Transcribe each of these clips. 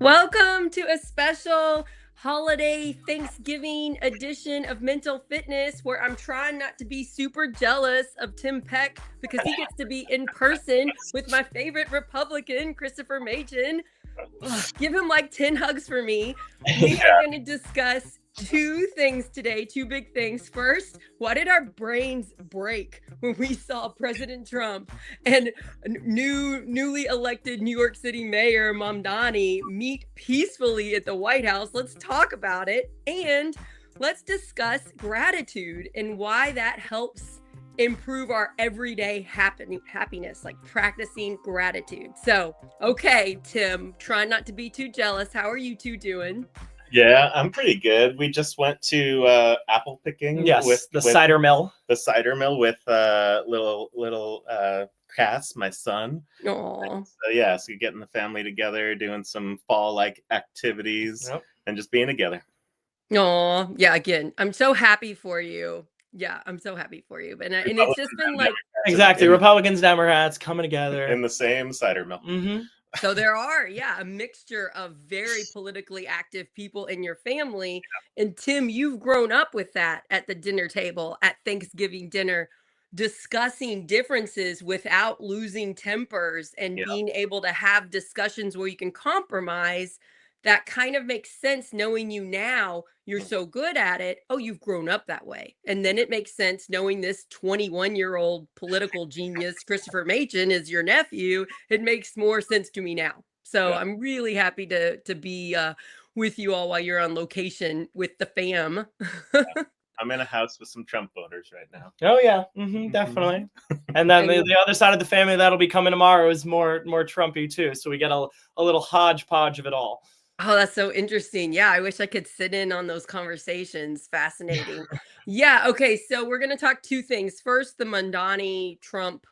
Welcome to a special holiday Thanksgiving edition of Mental Fitness, where I'm trying not to be super jealous of Tim Peck because he gets to be in person with my favorite Republican, Christopher Maichin. Give him like 10 hugs for me. We are going to discuss two things today, two big things. First, why did our brains break when we saw President Trump and newly elected New York City Mayor Mamdani meet peacefully at the White House? Let's talk about it, and let's discuss gratitude and why that helps improve our everyday happiness, like practicing gratitude. So, okay, Tim, try not to be too jealous. How are you two doing? Yeah, I'm pretty good. We just went to apple picking. Yes, with the cider mill. The cider mill with little Cass, my son. Aww. So getting the family together, doing some fall-like activities, and just being together. Aw, yeah. Again, I'm so happy for you. Yeah, I'm so happy for you. And it's just been like exactly Republicans, Democrats coming together in the same cider mill. Mm-hmm. So there are, a mixture of very politically active people in your family. And Tim, you've grown up with that at the dinner table at Thanksgiving dinner, discussing differences without losing tempers and being able to have discussions where you can compromise. That kind of makes sense knowing you now. You're so good at it. Oh, you've grown up that way. And then it makes sense knowing this 21-year-old political genius, Christopher Maichin, is your nephew. It makes more sense to me now. So I'm really happy to be with you all while you're on location with the fam. I'm in a house with some Trump voters right now. Oh yeah, definitely. And then the other side of the family that'll be coming tomorrow is more Trumpy too. So we get a little hodgepodge of it all. Oh, that's so interesting. Yeah, I wish I could sit in on those conversations. Fascinating. Yeah, okay, so we're going to talk two things. First, the Mamdani Trump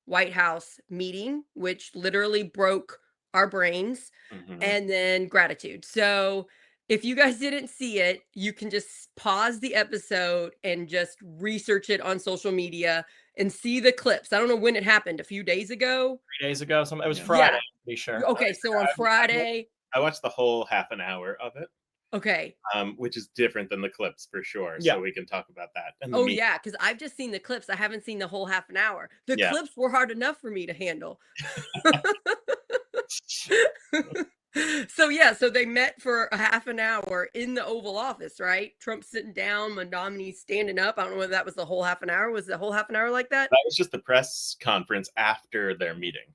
White House meeting, which literally broke our brains, and then gratitude. So if you guys didn't see it, you can just pause the episode and just research it on social media and see the clips. I don't know when it happened, a few days ago? 3 days ago. It was Friday, to be sure. Okay, so on Friday. I watched the whole half an hour of it. Okay. Which is different than the clips for sure. Yeah. So we can talk about that. And yeah, because I've just seen the clips. I haven't seen the whole half an hour. The clips were hard enough for me to handle. So they met for a half an hour in the Oval Office, right? Trump sitting down, Mamdani standing up. I don't know whether that was the whole half an hour. Was the whole half an hour like that? That was just the press conference after their meeting.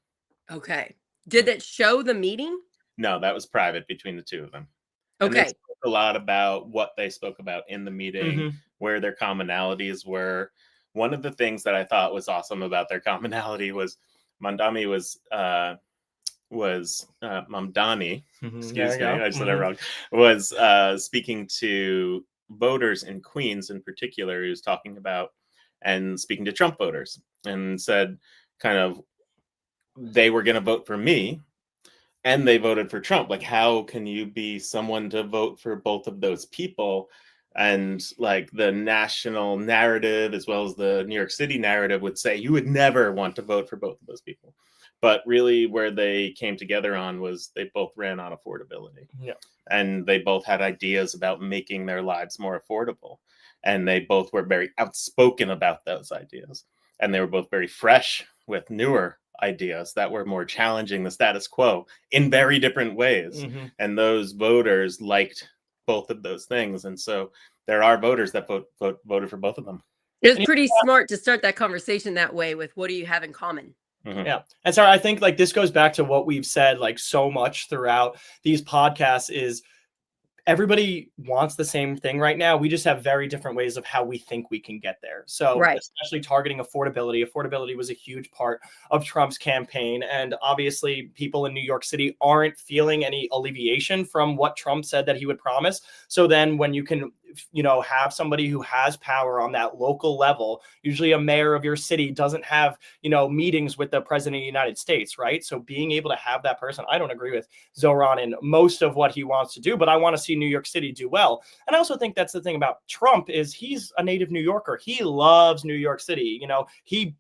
Okay. Did it show the meeting? No, that was private between the two of them. Okay. And they spoke a lot about what they spoke about in the meeting, where their commonalities were. One of the things that I thought was awesome about their commonality was Mamdani Mamdani, excuse me, I said that wrong, was speaking to voters in Queens in particular. He was talking about and speaking to Trump voters and said kind of they were going to vote for me and they voted for Trump. Like, how can you be someone to vote for both of those people? And like the national narrative as well as the New York City narrative would say you would never want to vote for both of those people. But really where they came together on was they both ran on affordability. Yeah. And they both had ideas about making their lives more affordable. And they both were very outspoken about those ideas. And they were both very fresh with newer ideas that were more challenging the status quo in very different ways. And those voters liked both of those things. And so there are voters that voted for both of them. It was pretty smart to start that conversation that way with what do you have in common? Yeah. And so I think like this goes back to what we've said like so much throughout these podcasts is everybody wants the same thing right now. We just have very different ways of how we think we can get there. So especially targeting affordability. Affordability was a huge part of Trump's campaign. And obviously people in New York City aren't feeling any alleviation from what Trump said that he would promise. So then when you can have somebody who has power on that local level. Usually a mayor of your city doesn't have, meetings with the president of the United States, right? So being able to have that person, I don't agree with Zhhran in most of what he wants to do, but I want to see New York City do well. And I also think that's the thing about Trump is he's a native New Yorker. He loves New York City. He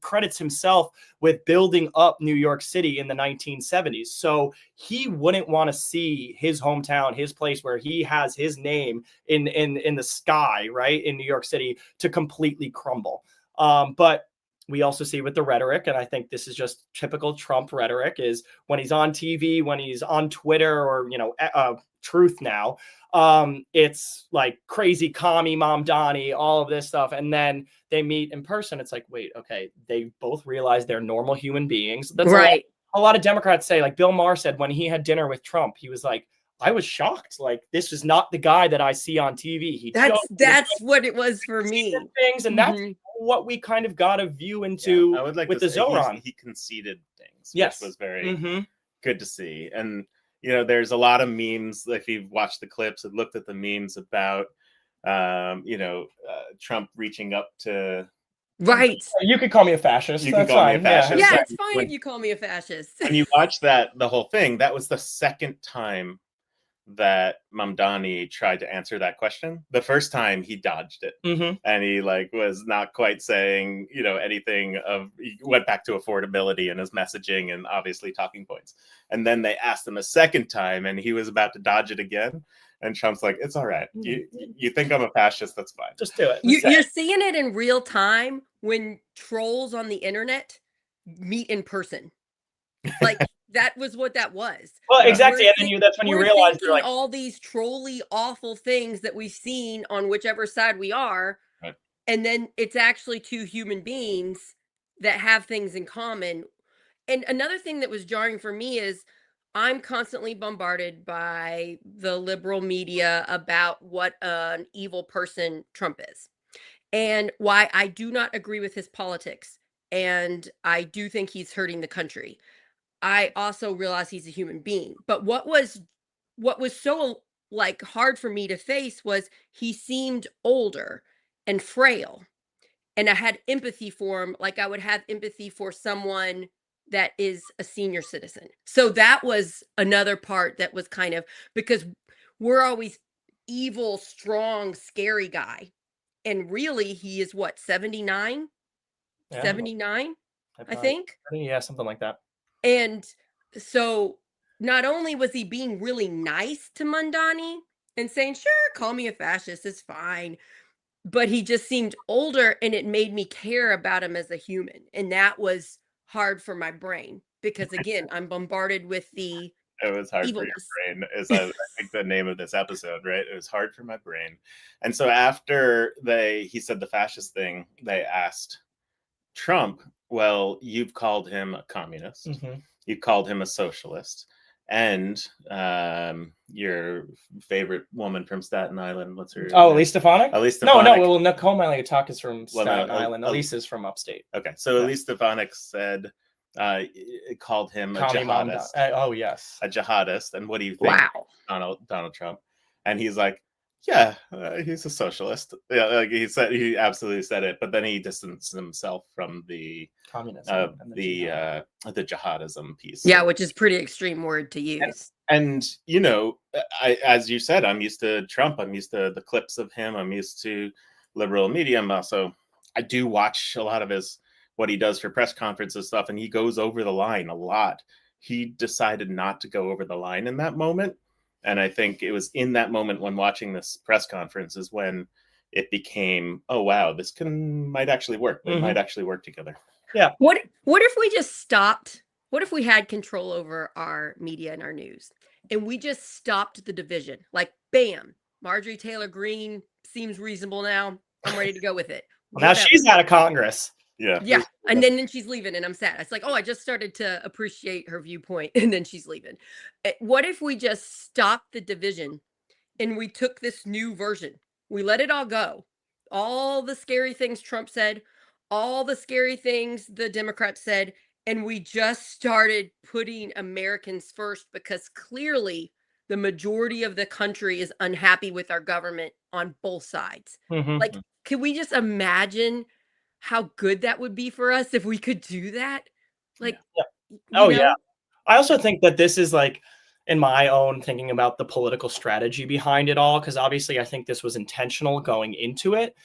credits himself with building up New York City in the 1970s. So he wouldn't want to see his hometown, his place where he has his name in the sky, right, in New York City, to completely crumble. But we also see with the rhetoric, and I think this is just typical Trump rhetoric, is when he's on TV, when he's on Twitter or, Truth now, it's like crazy commie Mamdani, all of this stuff. And then they meet in person. It's like, wait, okay, they both realize they're normal human beings. That's right. A lot of Democrats say, like Bill Maher said, when he had dinner with Trump, he was like, I was shocked. Like, this is not the guy that I see on TV. That's what it was for me. Things, and that's what we kind of got a view into. I would like with to the Zhhran. He conceded things, yes, which was very good to see. And there's a lot of memes. If you've watched the clips and looked at the memes about, Trump reaching up to. Right. You could call me a fascist. You can call me a fascist. Yeah, it's fine if you call me a fascist. When you watch the whole thing, that was the second time that Mamdani tried to answer that question. The first time he dodged it, and he was not quite saying anything of. He went back to affordability and his messaging and obviously talking points. And then they asked him a second time, and he was about to dodge it again. And Trump's like, "It's all right. You think I'm a fascist? That's fine. Just do it." You're seeing it in real time when trolls on the internet meet in person. Like that was what that was. Well, exactly. And then that's when you realize you're like all these trolly, awful things that we've seen on whichever side we are. Right. And then it's actually two human beings that have things in common. And another thing that was jarring for me is I'm constantly bombarded by the liberal media about what an evil person Trump is and why I do not agree with his politics. And I do think he's hurting the country. I also realize he's a human being. But what was so hard for me to face was he seemed older and frail. And I had empathy for him, like I would have empathy for someone that is a senior citizen. So that was another part that was kind of, because we're always evil, strong, scary guy. And really he is what, 79? Yeah. 79, I think. Yeah, something like that. And so not only was he being really nice to Mamdani and saying, sure, call me a fascist, it's fine. But he just seemed older and it made me care about him as a human. And that was hard for my brain because, again, I'm bombarded with the It was hard evilness. For your brain, is I think the name of this episode, right? It was hard for my brain. And so after he said the fascist thing, they asked Trump, well, you've called him a communist. You've called him a socialist. And your favorite woman from Staten Island, what's her name? Elise Stefanik? Elise Stefanik. No, Nicole Malliotakis is from Staten Island. Elise is from upstate. Okay, so Elise Stefanik said, called him a jihadist. Oh, yes. A jihadist. And what do you think, Donald Trump? And he's like, yeah, he's a socialist. Yeah, he absolutely said it, but then he distanced himself from the communism, the jihadism piece. Yeah, which is pretty extreme word to use. And as you said, I'm used to Trump. I'm used to the clips of him. I'm used to liberal media. I do watch a lot of what he does for press conferences stuff, and he goes over the line a lot. He decided not to go over the line in that moment. And I think it was in that moment when watching this press conference is when it became, oh, wow, this might actually work. We might actually work together. Yeah. What if we just stopped? What if we had control over our media and our news and we just stopped the division? Like, bam, Marjorie Taylor Greene seems reasonable now. I'm ready to go with it. Now she's out of Congress. Yeah. And then she's leaving and I'm sad. It's like, oh, I just started to appreciate her viewpoint and then she's leaving. What if we just stopped the division and we took this new version? We let it all go. All the scary things Trump said, all the scary things the Democrats said, and we just started putting Americans first because clearly the majority of the country is unhappy with our government on both sides. Like, can we just imagine how good that would be for us if we could do that? Like, yeah. I also think that this is like, in my own thinking about the political strategy behind it all, because obviously I think this was intentional going into it.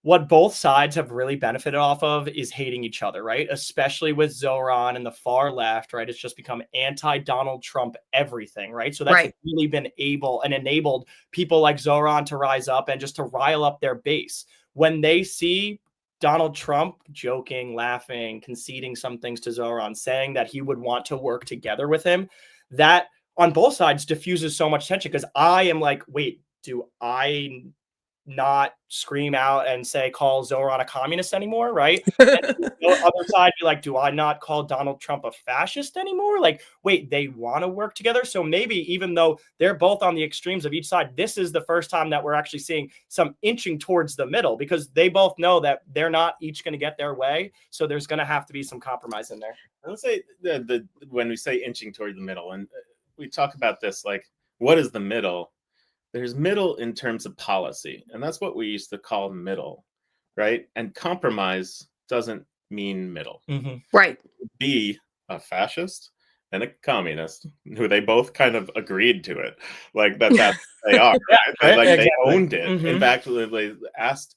What both sides have really benefited off of is hating each other, right? Especially with Zhhran and the far left, right? It's just become anti-Donald Trump everything, right? So that's really been able and enabled people like Zhhran to rise up and just to rile up their base. When they see Donald Trump joking, laughing, conceding some things to Zhhran, saying that he would want to work together with him, that on both sides diffuses so much tension, because I am like, wait, do I not scream out and say, call Zhhran a communist anymore, right? And the other side be like, do I not call Donald Trump a fascist anymore? Like, wait, they want to work together. So maybe even though they're both on the extremes of each side, this is the first time that we're actually seeing some inching towards the middle, because they both know that they're not each going to get their way. So there's going to have to be some compromise in there. I would say when we say inching toward the middle, and we talk about this, like, what is the middle? There's middle in terms of policy, and that's what we used to call middle, right? And compromise doesn't mean middle. Right. Be a fascist and a communist, who they both kind of agreed to it, like that they are. Right? Like they owned it. In fact, they asked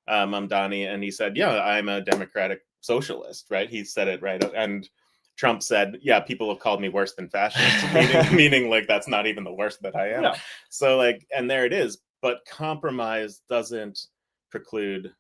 Mamdani, and he said, "Yeah, I'm a democratic socialist." Right? He said it right, and Trump said, "Yeah, people have called me worse than fascist," meaning like that's not even the worst that I am. No. So like, and there it is. But compromise doesn't preclude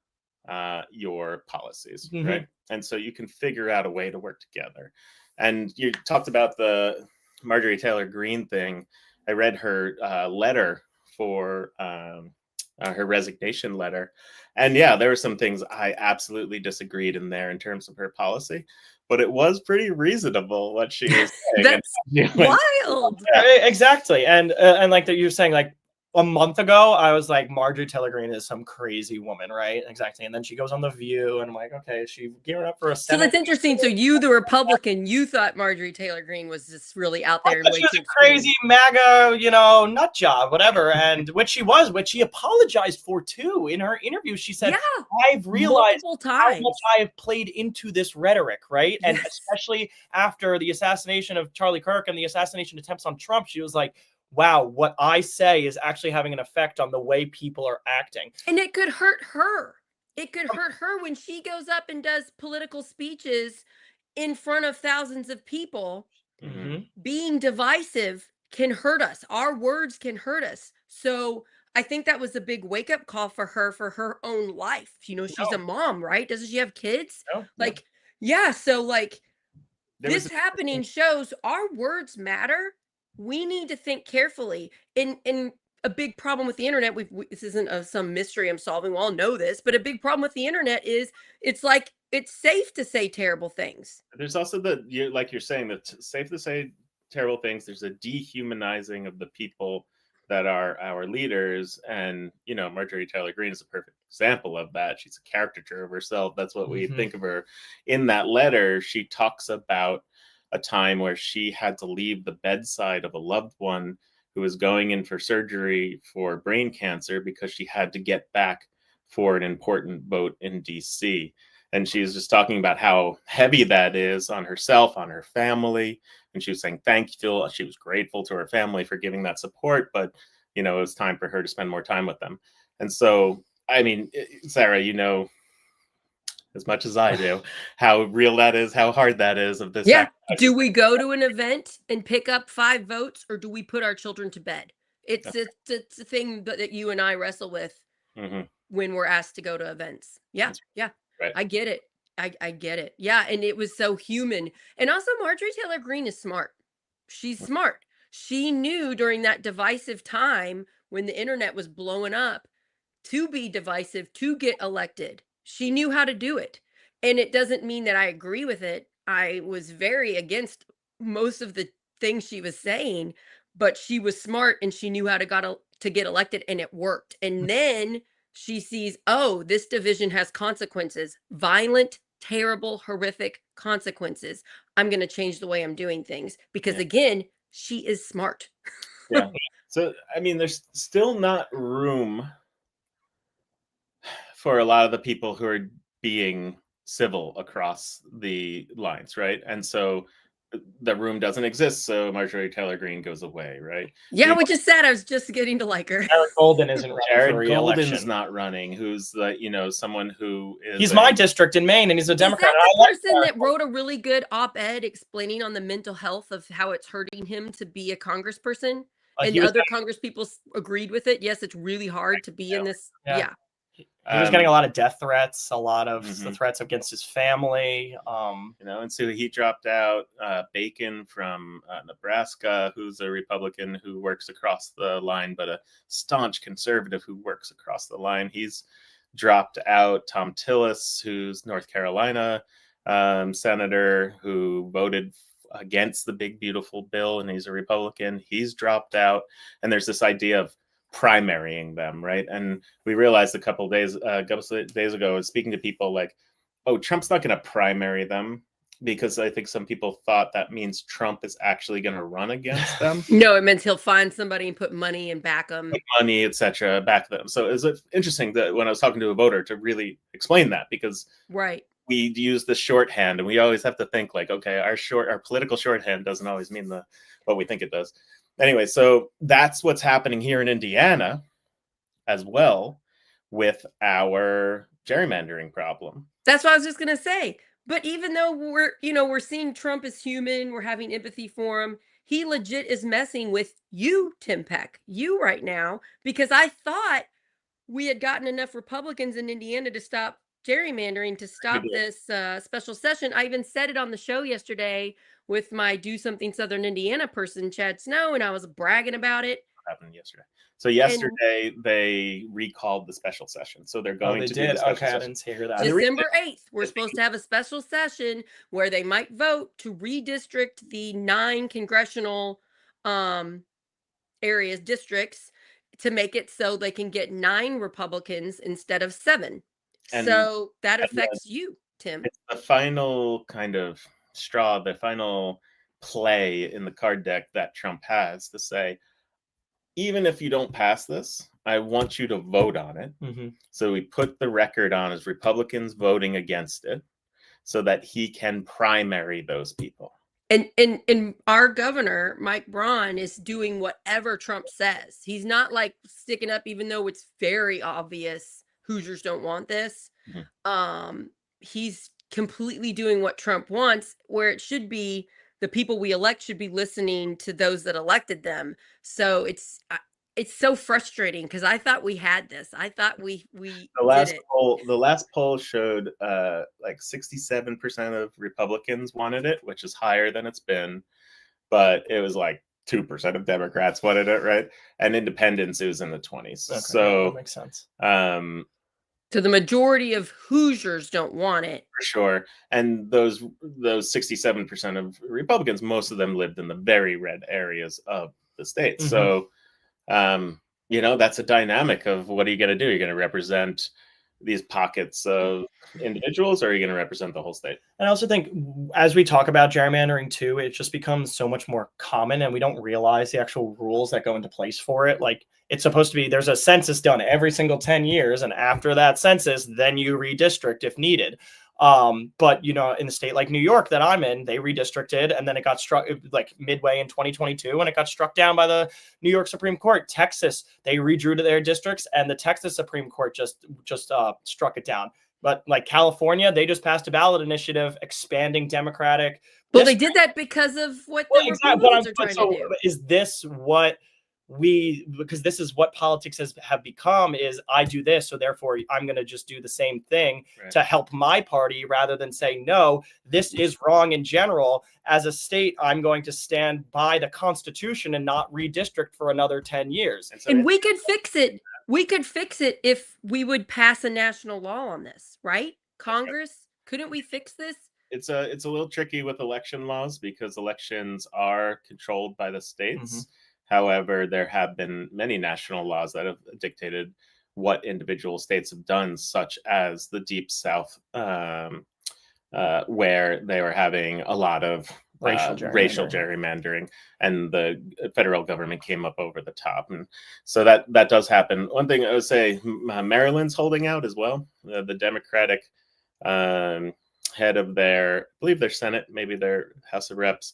your policies, right? And so you can figure out a way to work together. And you talked about the Marjorie Taylor Greene thing. I read her letter for her resignation letter, and yeah, there were some things I absolutely disagreed in there in terms of her policy. But it was pretty reasonable what she was saying. That's wild. Yeah, exactly. And like that, you're saying, like, a month ago, I was like, Marjorie Taylor Greene is some crazy woman, right? Exactly. And then she goes on The View, and I'm like, okay, is she gearing up for a Senate? So that's interesting. So you, the Republican, you thought Marjorie Taylor Greene was just really out there. She was a crazy MAGA, nut job, whatever. And which she apologized for too. In her interview, she said, I've realized how much I have played into this rhetoric, right? And especially after the assassination of Charlie Kirk and the assassination attempts on Trump, she was like, wow, what I say is actually having an effect on the way people are acting. And it could hurt her. It could hurt her when she goes up and does political speeches in front of thousands of people. Being divisive can hurt us. Our words can hurt us. So I think that was a big wake-up call for her own life. She's a mom, right? Doesn't she have kids? So like this happening shows our words matter. We need to think carefully. In a big problem with the internet, this isn't some mystery I'm solving. We all know this, but a big problem with the internet is it's safe to say terrible things. There's also like you're saying, that it's safe to say terrible things. There's a dehumanizing of the people that are our leaders, and Marjorie Taylor Greene is a perfect example of that. She's a caricature of herself. That's what we think of her. In that letter, she talks about a time where she had to leave the bedside of a loved one who was going in for surgery for brain cancer because she had to get back for an important vote in DC. And she was just talking about how heavy that is on herself, on her family. And she was saying thank you. She was grateful to her family for giving that support, but it was time for her to spend more time with them. And so, I mean, Sarah, as much as I do, how real that is, how hard that is of this. Yeah. Do we go to an event and pick up 5 votes, or do we put our children to bed? It's a thing that you and I wrestle with when we're asked to go to events. Yeah. Right. I get it. I get it. Yeah. And it was so human. And also Marjorie Taylor Greene is smart. She's smart. She knew during that divisive time when the internet was blowing up to be divisive, to get elected. She knew how to do it. And it doesn't mean that I agree with it. I was very against most of the things she was saying, but she was smart and she knew how to get elected, and it worked. And then she sees, oh, this division has consequences, violent, terrible, horrific consequences. I'm going to change the way I'm doing things because again, she is smart. Yeah. So, I mean, there's still not room for a lot of the people who are being civil across the lines, right? And so the room doesn't exist, so Marjorie Taylor Greene goes away, right? Yeah, which is sad. I was just getting to like her. Jared Golden isn't running for Jared re-election. Golden's not running, who's the someone who is he's my district in Maine, and he's a Democrat. Is that the person that wrote a really good op-ed explaining on the mental health of how it's hurting him to be a congressperson? And other congresspeople agreed with it. Yes, it's really hard to be in this. Yeah. He was getting a lot of death threats, a lot of the threats against his family. And so he dropped out. Bacon from Nebraska, who's a Republican who works across the line, but a staunch conservative who works across the line. He's dropped out. Tom Tillis, who's North Carolina senator who voted against the big beautiful bill, and he's a Republican. He's dropped out. And there's this idea of primarying them, right? And we realized a couple days ago, speaking to people, like, oh, Trump's not going to primary them, because I think some people thought that means Trump is actually going to run against them. No, it means he'll find somebody and put money and back them, etc., back them. So it's interesting that when I was talking to a voter to really explain that, because we use the shorthand, and we always have to think like, okay, our political shorthand doesn't always mean what we think it does. Anyway, so that's what's happening here in Indiana as well with our gerrymandering problem. That's what I was just going to say. But even though we're seeing Trump as human, we're having empathy for him, he legit is messing with you, Tim Peck, you right now, because I thought we had gotten enough Republicans in Indiana to stop gerrymandering, to stop this special session. I even said it on the show yesterday with my Do Something Southern Indiana person, Chad Snow, and I was bragging about it. What happened yesterday? So yesterday they recalled the special session. So they're going to do the special session. I didn't hear that. December 8th, we're supposed to have a special session where they might vote to redistrict the 9 congressional districts, to make it so they can get 9 Republicans instead of 7. And so that affects you, Tim. It's the final kind of straw, the final play in the card deck that Trump has to say, even if you don't pass this, I want you to vote on it. So we put the record on as Republicans voting against it so that he can primary those people. And our governor, Mike Braun, is doing whatever Trump says. He's not like sticking up, even though it's very obvious Hoosiers don't want this. He's completely doing what Trump wants, where it should be the people we elect should be listening to those that elected them. So it's so frustrating, because I thought we had this. I thought we the last poll showed like 67% of Republicans wanted it, which is higher than it's been, but it was like 2% of Democrats wanted it, right? And independents, it was in the 20s. Okay, so that makes sense. So the majority of Hoosiers don't want it. For sure. And those 67% of Republicans, most of them lived in the very red areas of the state. So, that's a dynamic of what are you going to do? You're going to represent these pockets of individuals, or are you going to represent the whole state? And I also think as we talk about gerrymandering too, it just becomes so much more common, and we don't realize the actual rules that go into place for it. Like, it's supposed to be, there's a census done every single 10 years. And after that census, then you redistrict if needed. But, in a state like New York that I'm in, they redistricted, and then it got struck like midway in 2022, and it got struck down by the New York Supreme Court. Texas, they redrew to their districts, and the Texas Supreme Court just struck it down. But like California, they just passed a ballot initiative expanding Democratic. Well, they did that because of what the Republicans are trying to do. Is this what because this is what politics have become, is I do this, so therefore I'm going to just do the same thing to help my party, rather than say, no, this is wrong in general. As a state, I'm going to stand by the Constitution and not redistrict for another 10 years. And we could fix it. We could fix it if we would pass a national law on this, right? Congress, couldn't we fix this? It's a little tricky with election laws, because elections are controlled by the states. However, there have been many national laws that have dictated what individual states have done, such as the Deep South, where they were having a lot of racial gerrymandering, and the federal government came up over the top. And so that does happen. One thing I would say, Maryland's holding out as well. The Democratic head of I believe their Senate, maybe their House of Reps,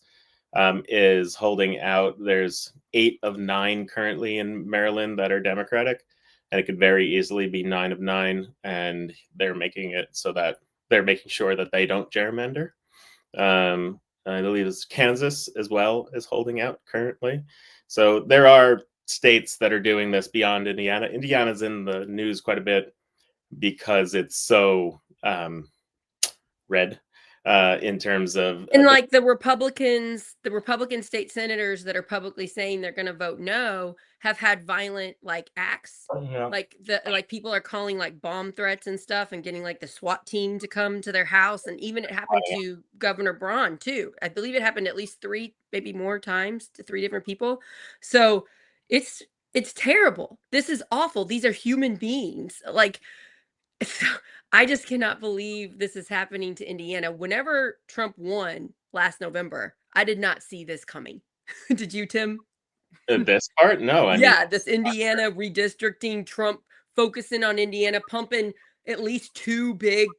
is holding out. There's 8 of 9 currently in Maryland that are Democratic, and it could very easily be 9 of 9, and they're making it so that they're making sure that they don't gerrymander. I believe it's Kansas as well is holding out currently. So there are states that are doing this beyond Indiana. Indiana's in the news quite a bit because it's so red in terms of, and like the Republican state senators that are publicly saying they're going to vote no have had violent like acts. Like people are calling like bomb threats and stuff, and getting like the SWAT team to come to their house. And even it happened to Governor Braun too. I believe it happened at least 3, maybe more times, to 3 different people. So it's terrible. This is awful. These are human beings. Like, I just cannot believe this is happening to Indiana. Whenever Trump won last November, I did not see this coming. Did you, Tim? This part? No. I mean, this Indiana redistricting, Trump focusing on Indiana, pumping at least 2 big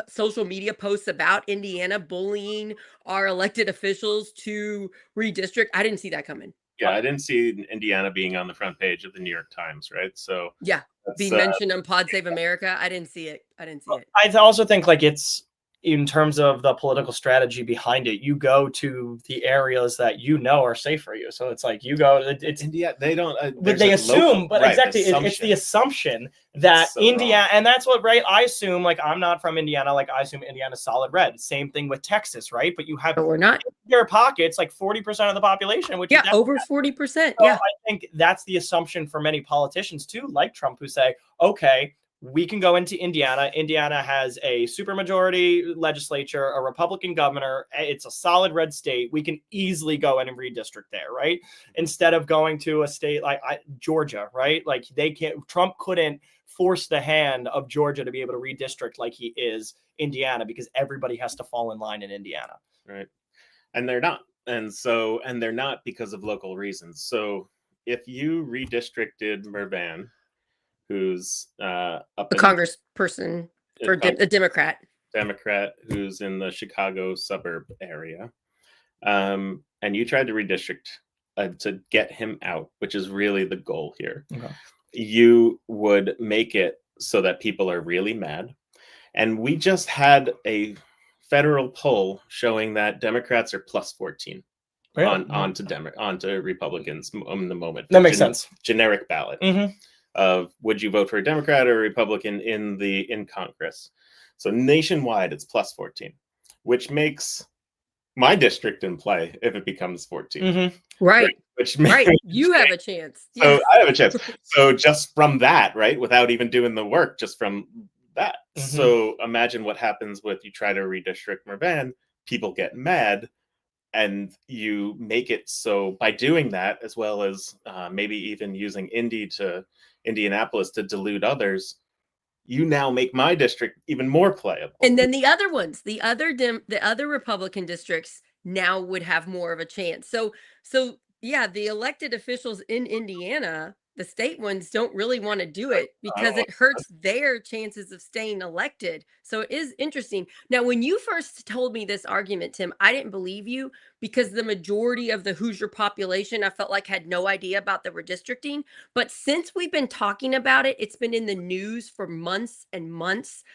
social media posts about Indiana, bullying our elected officials to redistrict. I didn't see that coming. Yeah, I didn't see Indiana being on the front page of the New York Times, right? So yeah, being mentioned on Pod Save America. I didn't see it. I also think like it's, in terms of the political strategy behind it, you go to the areas that you know are safe for you. So it's like you go. It's India. They don't. But they assume. But exactly, it's the assumption that Indiana, and that's what I assume. Like I'm not from Indiana. Like I assume Indiana's solid red. Same thing with Texas, right? But you have we're not their pockets like 40% of the population, which is over 40%. So I think that's the assumption for many politicians too, like Trump, who say, okay, we can go into Indiana. Indiana has a supermajority legislature, a Republican governor. It's a solid red state. We can easily go in and redistrict there, right? Instead of going to a state like Georgia, right? Like Trump couldn't force the hand of Georgia to be able to redistrict like he is Indiana, because everybody has to fall in line in Indiana. Right. And they're not. And they're not because of local reasons. So if you redistricted Mervan, who's a congressperson for a Democrat who's in the Chicago suburb area, and you tried to redistrict to get him out, which is really the goal here. Okay. You would make it so that people are really mad. And we just had a federal poll showing that Democrats are plus 14 onto Republicans in the moment. That makes sense. Generic ballot. Mm-hmm. Of would you vote for a Democrat or a Republican in Congress? So nationwide, it's plus 14, which makes my district in play if it becomes 14. Mm-hmm. Right. You have a chance. So I have a chance. So just from that, right, without even doing the work, just from that. Mm-hmm. So imagine what happens with you try to redistrict Mervan, people get mad, and you make it so by doing that, as well as maybe even using Indianapolis to dilute others, you now make my district even more playable. And then the other ones, the other Republican districts now would have more of a chance. So yeah, the elected officials in Indiana, the state ones, don't really want to do it because it hurts their chances of staying elected. So it is interesting. Now, when you first told me this argument, Tim, I didn't believe you, because the majority of the Hoosier population, I felt like, had no idea about the redistricting. But since we've been talking about it, it's been in the news for months and months.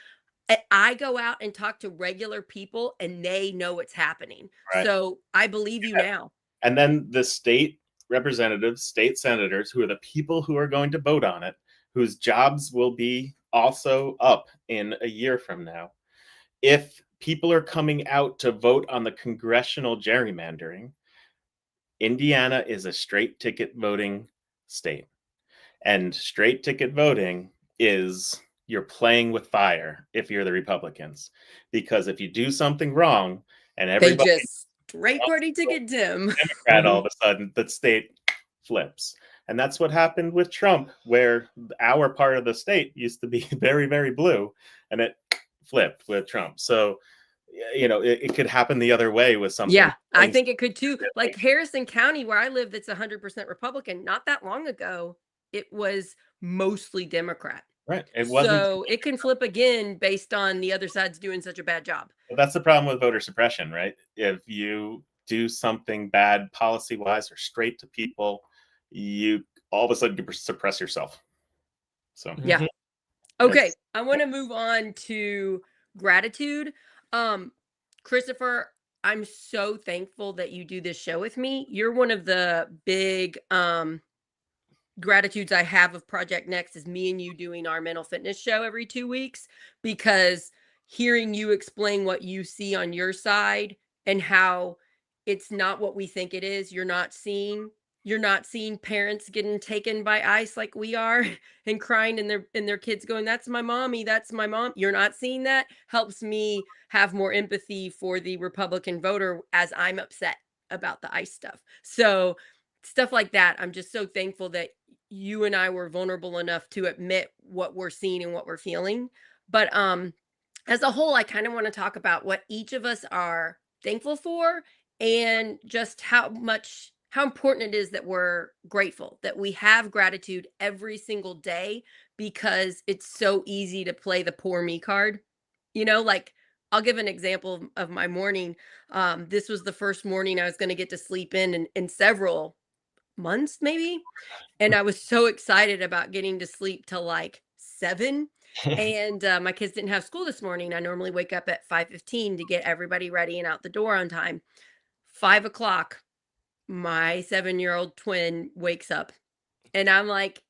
I go out and talk to regular people and they know what's happening. Right. So I believe you now. And then the state representatives, state senators, who are the people who are going to vote on it, whose jobs will be also up in a year from now. If people are coming out to vote on the congressional gerrymandering, Indiana is a straight ticket voting state. And straight ticket voting is you're playing with fire if you're the Republicans. Because if you do something wrong and everybody... They just straight party ticket Tim. Democrat, all of a sudden, the state flips. And that's what happened with Trump, where our part of the state used to be very, very blue, and it flipped with Trump. So it could happen the other way with something. Yeah, I think it could too. Like Harrison County, where I live, that's 100% Republican. Not that long ago, it was mostly Democrat. Right. It wasn't. So it can flip again based on the other side's doing such a bad job. But that's the problem with voter suppression, right? If you do something bad policy-wise or straight to people, you all of a sudden suppress yourself. So yeah. Okay, I want to move on to gratitude. Christopher, I'm so thankful that you do this show with me. You're one of the big gratitudes I have of Project Next is me and you doing our mental fitness show every 2 weeks, because hearing you explain what you see on your side and how it's not what we think it is. You're not seeing parents getting taken by ICE like we are and crying and their kids going, that's my mommy, that's my mom. You're not seeing that. Helps me have more empathy for the Republican voter as I'm upset about the ICE stuff. So stuff like that. I'm just so thankful that you and I were vulnerable enough to admit what we're seeing and what we're feeling. But as a whole, I kind of want to talk about what each of us are thankful for and just how important it is that we're grateful, that we have gratitude every single day, because it's so easy to play the poor me card. Like I'll give an example of my morning. This was the first morning I was going to get to sleep in several months maybe, and I was so excited about getting to sleep till like 7. And my kids didn't have school this morning. I normally wake up at 5:15 to get everybody ready and out the door on time. 5 o'clock, my 7-year-old twin wakes up, and I'm like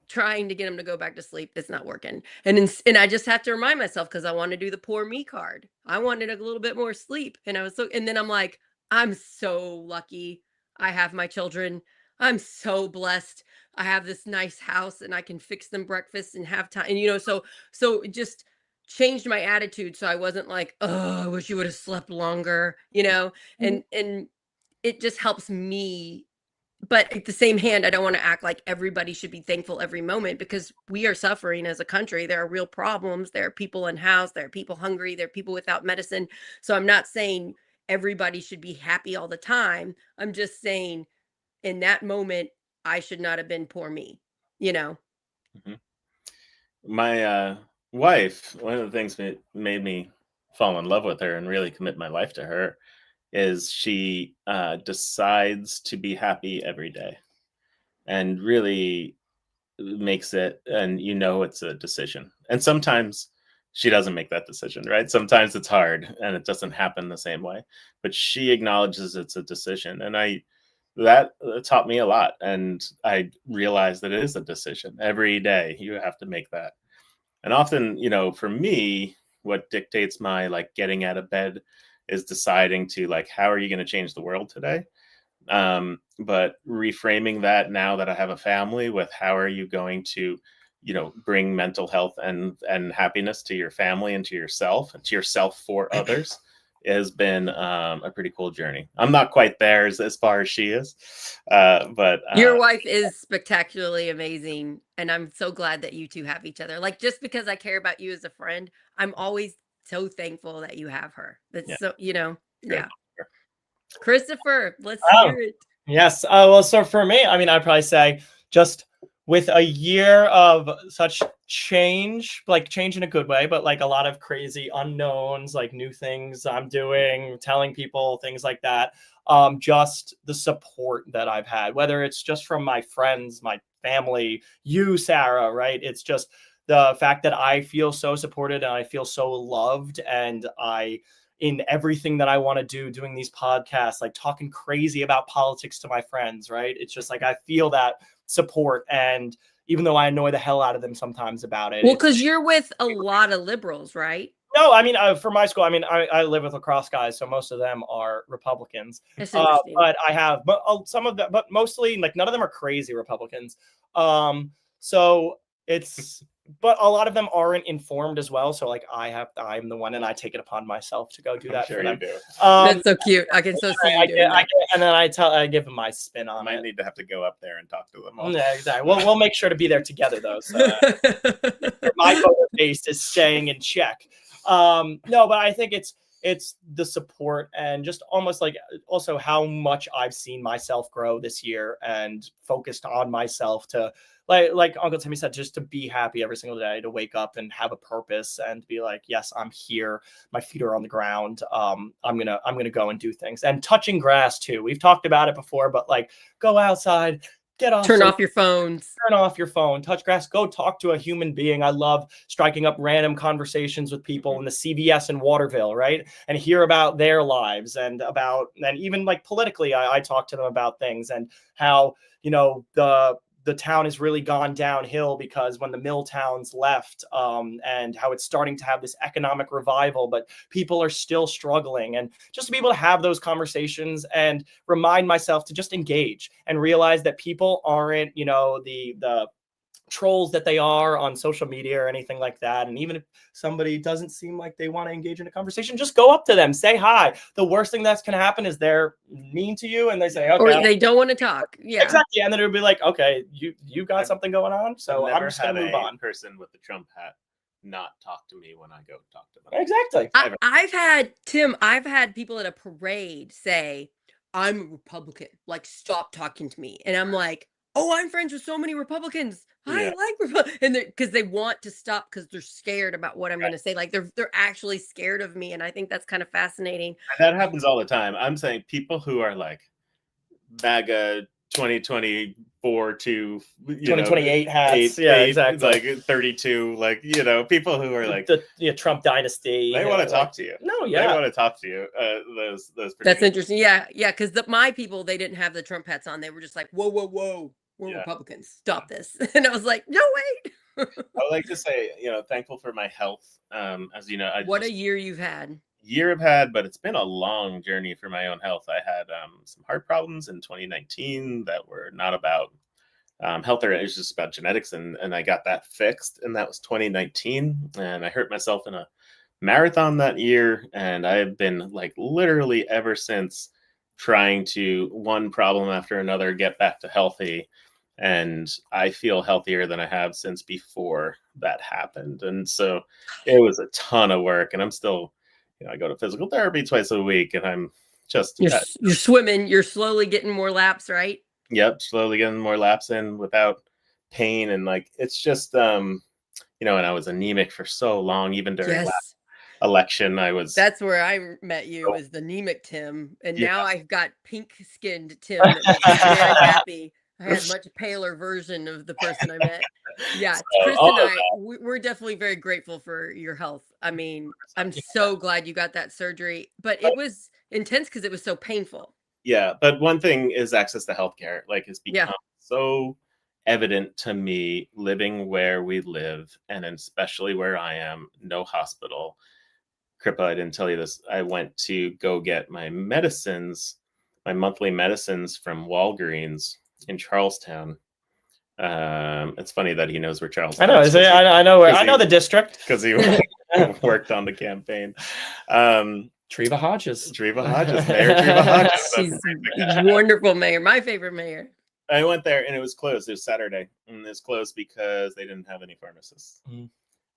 trying to get him to go back to sleep. It's not working. And I just have to remind myself, because I want to do the poor me card. I wanted a little bit more sleep. And then I'm like, I'm so lucky I have my children. I'm so blessed. I have this nice house and I can fix them breakfast and have time. And, so it just changed my attitude. So I wasn't like, oh, I wish you would have slept longer, and it just helps me. But at the same hand, I don't want to act like everybody should be thankful every moment, because we are suffering as a country. There are real problems. There are people unhoused. There are people hungry. There are people without medicine. So I'm not saying everybody should be happy all the time. I'm just saying in that moment, I should not have been poor me, Mm-hmm. My wife, one of the things that made me fall in love with her and really commit my life to her is she decides to be happy every day, and really makes it, and it's a decision. And sometimes she doesn't make that decision, right? Sometimes it's hard and it doesn't happen the same way, but she acknowledges it's a decision. And that taught me a lot. And I realized that it is a decision. Every day you have to make that. And often, for me, what dictates my getting out of bed is deciding to how are you going to change the world today? But reframing that now that I have a family with how are you going to, bring mental health and happiness to your family and to yourself for others has been a pretty cool journey. I'm not quite there as far as she is, but your wife is spectacularly amazing, and I'm so glad that you two have each other. Like, just because I care about you as a friend, I'm always so thankful that you have her. That's so, yeah. Christopher, let's hear it. Yes. Well, so for me, I'd probably say just with a year of such change, change in a good way, but a lot of crazy unknowns, new things I'm doing, telling people, things like that. Just the support that I've had, whether it's just from my friends, my family, you, Sarah, right? It's just the fact that I feel so supported and I feel so loved, and in everything that I want to do, doing these podcasts, talking crazy about politics to my friends, right? It's just I feel that support. And even though I annoy the hell out of them sometimes about it. Well, because you're with a lot of liberals, right? No, for my school, I live with lacrosse guys, so most of them are Republicans. That's interesting. But I have some of them, but mostly none of them are crazy Republicans. So it's, but a lot of them aren't informed as well. So I'm the one, and I take it upon myself to go do that. Sure, you do. That's so cute. I can so see you doing that. And then I give them my spin on it. I might need to have to go up there and talk to them all. Yeah, exactly. We'll make sure to be there together though. So my voter base is staying in check. No, but I think it's it's the support and just almost like also how much I've seen myself grow this year and focused on myself to like Uncle Timmy said, just to be happy every single day, to wake up and have a purpose and be like, yes, I'm here. My feet are on the ground. I'm gonna go and do things. And touching grass too. We've talked about it before, but like go outside, turn off your phones. Turn off your phone, touch grass, go talk to a human being. I love striking up random conversations with people in the CVS in Waterville, right? And hear about their lives and even like politically, I talk to them about things and how, you know, the town has really gone downhill because when the mill towns left, and how it's starting to have this economic revival, but people are still struggling. And just to be able to have those conversations and remind myself to just engage and realize that people aren't, you know, the trolls that they are on social media or anything like that. And even if somebody doesn't seem like they want to engage in a conversation, just go up to them, say hi. The worst thing that's going to happen is they're mean to you and they say, okay, or they don't want to talk. Yeah, exactly. And then it'll be like, okay, you got something going on, so I'm just going to move on. Person with the Trump hat not talk to me when I go talk to them. Exactly. I've had people at a parade say, I'm a Republican, like, stop talking to me. And I'm like, oh, I'm friends with so many Republicans. I like Republicans. And because they want to stop because they're scared about what I'm going to say. Like they're actually scared of me. And I think that's kind of fascinating. That happens all the time. I'm saying people who are like MAGA 2024 to 2028 hats. Exactly. Like 32, like, you know, people who are like the Trump dynasty. They want to talk to you. No, they want to talk to you. Those That's interesting. Yeah, because my people, they didn't have the Trump hats on. They were just like, whoa, we're Republicans. Stop this. And I was like, no, wait. I would like to say, you know, thankful for my health. As you know, a year you've had. I've had, but it's been a long journey for my own health. I had some heart problems in 2019 that were not about health, or it was just about genetics, and I got that fixed, and that was 2019. And I hurt myself in a marathon that year, and I've been like literally ever since trying to, one problem after another, get back to healthy. And I feel healthier than I have since before that happened. And so it was a ton of work, and I'm still, you know, I go to physical therapy twice a week, and I'm just you're swimming. You're slowly getting more laps, right? Yep, slowly getting more laps in without pain, and like it's just you know, and I was anemic for so long, even during last election. That's where I met you, was the anemic Tim, and now I've got pink-skinned Tim that makes me very happy. I had a much paler version of the person I met. Yeah, Chris and I, we're definitely very grateful for your health. I mean, I'm so glad you got that surgery, but it was intense because it was so painful. Yeah, but one thing is access to healthcare. Like, it's become so evident to me living where we live, and especially where I am, no hospital. Kripa, I didn't tell you this. I went to go get my medicines, my monthly medicines from Walgreens in Charlestown. It's funny that he knows where Charlestown is. I know the district because he worked on the campaign. Treva Hodges, Mayor Treva Hodges. She's a wonderful mayor, my favorite mayor. I went there and it was closed. It was Saturday, and it was closed because they didn't have any pharmacists.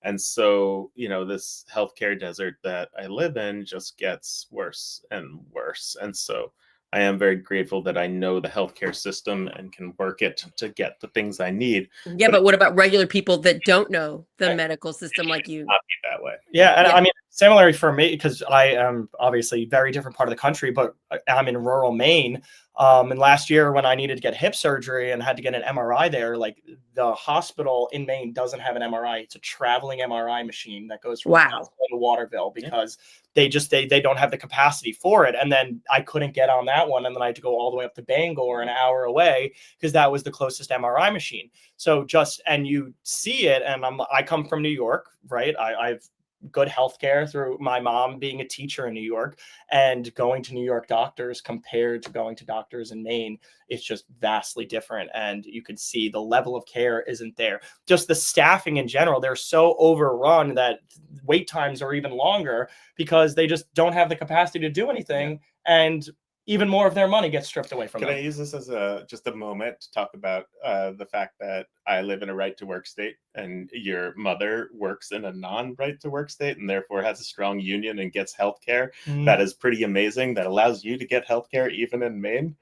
And so, you know, this healthcare desert that I live in just gets worse and worse. And so I am very grateful that I know the healthcare system and can work it to get the things I need. Yeah, but what about regular people that don't know the medical system like you? Not be that way. Yeah, and I mean, similarly for me, because I am obviously very different part of the country, but I'm in rural Maine. And last year when I needed to get hip surgery and had to get an MRI there, like the hospital in Maine doesn't have an MRI. It's a traveling MRI machine that goes from to Waterville because they don't have the capacity for it. And then I couldn't get on that one. And then I had to go all the way up to Bangor, an hour away, because that was the closest MRI machine. So and you see it. And I come from New York, right? I've good healthcare through my mom being a teacher in New York, and going to New York doctors compared to going to doctors in Maine, it's just vastly different. And you can see the level of care isn't there. Just the staffing in general, they're so overrun that wait times are even longer because they just don't have the capacity to do anything. And even more of their money gets stripped away from them. Can I use this as just a moment to talk about the fact that I live in a right-to-work state and your mother works in a non-right-to-work state and therefore has a strong union and gets health care that is pretty amazing, that allows you to get health care even in Maine.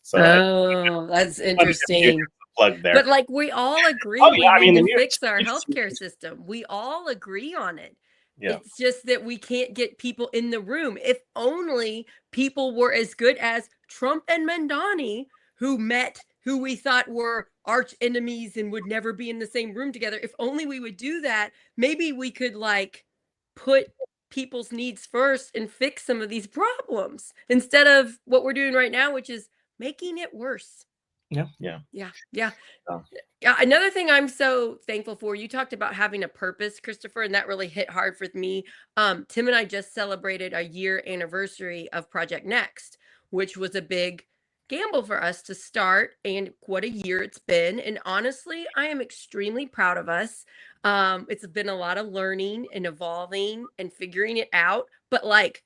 So that's interesting. Plug there. But like we all agree we need to fix our healthcare system. We all agree on it. Yeah. It's just that we can't get people in the room. If only people were as good as Trump and Mamdani, who we thought were arch enemies and would never be in the same room together. If only we would do that, maybe we could like put people's needs first and fix some of these problems instead of what we're doing right now, which is making it worse. Yeah. Oh. Yeah. Another thing I'm so thankful for, you talked about having a purpose, Christopher, and that really hit hard for me. Tim and I just celebrated a year anniversary of Project Next, which was a big gamble for us to start, and what a year it's been. And honestly, I am extremely proud of us. It's been a lot of learning and evolving and figuring it out, but like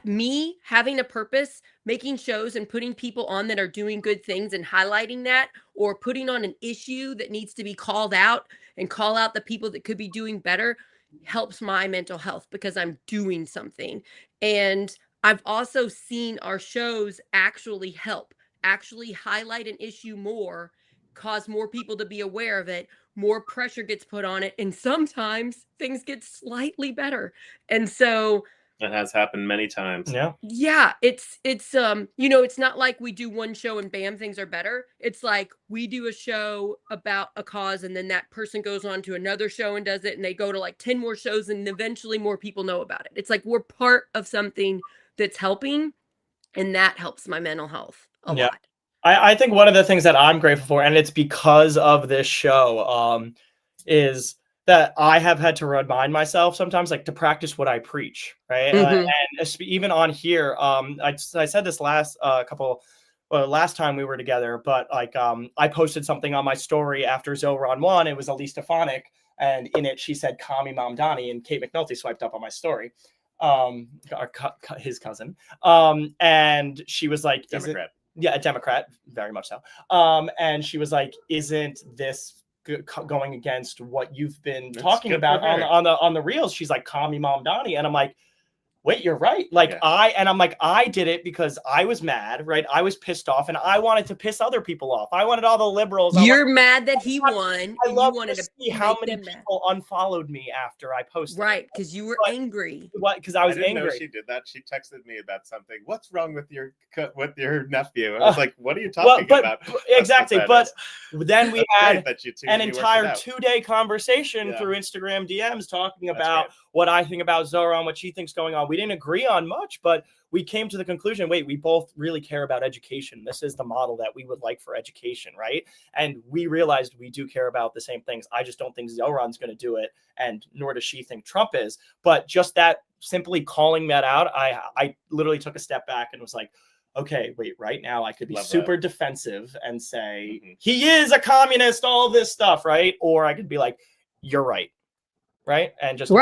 me having a purpose, making shows and putting people on that are doing good things and highlighting that, or putting on an issue that needs to be called out and call out the people that could be doing better, helps my mental health because I'm doing something. And I've also seen our shows actually help, actually highlight an issue more, cause more people to be aware of it, more pressure gets put on it, and sometimes things get slightly better. And so that has happened many times. Yeah. It's it's not like we do one show and bam, things are better. It's like we do a show about a cause and then that person goes on to another show and does it, and they go to like 10 more shows and eventually more people know about it. It's like we're part of something that's helping, and that helps my mental health a lot. I think one of the things that I'm grateful for, and it's because of this show, is that I have had to remind myself sometimes, like, to practice what I preach, right? And even on here, I said this last time we were together, but like, I posted something on my story after Zhhran won. It was Elise Stefanik, and in it she said, "Call me Mamdani," and Kate McNulty swiped up on my story, his cousin, and she was like, Democrat. A Democrat, very much so. And she was like, "Isn't this going against what you've been talking about on the reels?" She's like, "Call me Mamdani," and I'm like, wait, you're right. Like I did it because I was mad, right? I was pissed off, and I wanted to piss other people off. I wanted all the liberals. You're mad that he won. I love to see how many people unfollowed me after I posted. Right, because you were angry. What? Because I was angry. Know she did that. She texted me about something. What's wrong with your nephew? And I was like, what are you talking about? Exactly. But then we had an entire 2-day conversation through Instagram DMs talking about what I think about Zhhran, what she thinks going on. We didn't agree on much, but we came to the conclusion, wait, we both really care about education. This is the model that we would like for education, right? And we realized we do care about the same things. I just don't think Zhhran's going to do it, and nor does she think Trump is. But just that, simply calling that out, I literally took a step back and was like, okay, wait, right now I could be super defensive and say, he is a communist, all this stuff, right? Or I could be like, you're right. Right? And just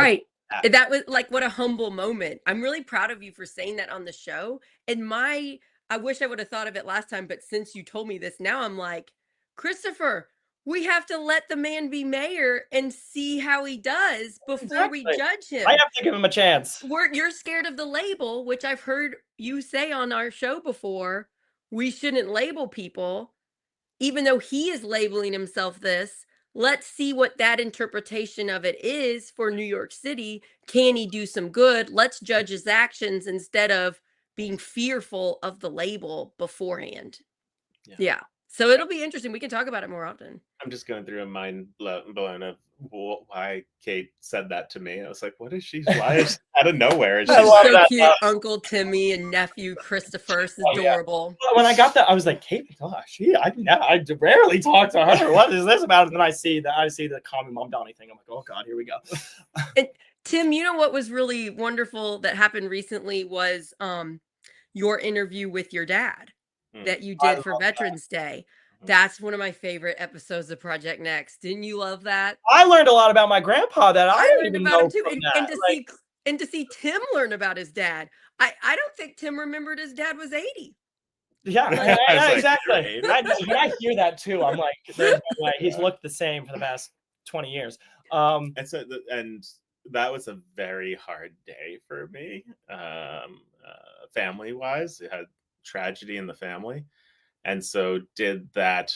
that was like, what a humble moment. I'm really proud of you for saying that on the show. And I wish I would have thought of it last time, but since you told me this, now I'm like, Christopher, we have to let the man be mayor and see how he does before we judge him. I have to give him a chance. You're scared of the label, which I've heard you say on our show before. We shouldn't label people, even though he is labeling himself this. Let's see what that interpretation of it is for New York City. Can he do some good? Let's judge his actions instead of being fearful of the label beforehand. Yeah. So it'll be interesting. We can talk about it more often. I'm just going through a mind blown of why Kate said that to me. I was like, what is she? Why is out of nowhere? She's so cute. Uncle Timmy and nephew Christopher is adorable. Yeah. When I got that, I was like, Kate, I rarely talk to her. What is this about? And then I see the common Mamdani thing. I'm like, oh God, here we go. And Tim, you know what was really wonderful that happened recently was your interview with your dad that you did for Veterans Day. That's one of my favorite episodes of Project Next. Didn't you love that? I learned a lot about my grandpa that I didn't even know too. And to see And to see Tim learn about his dad. I don't think Tim remembered his dad was 80. Yeah, Like, like, exactly. When I hear that too, I'm like, there's no way. He's looked the same for the past 20 years. And so, and that was a very hard day for me, family wise. It had tragedy in the family, and so did that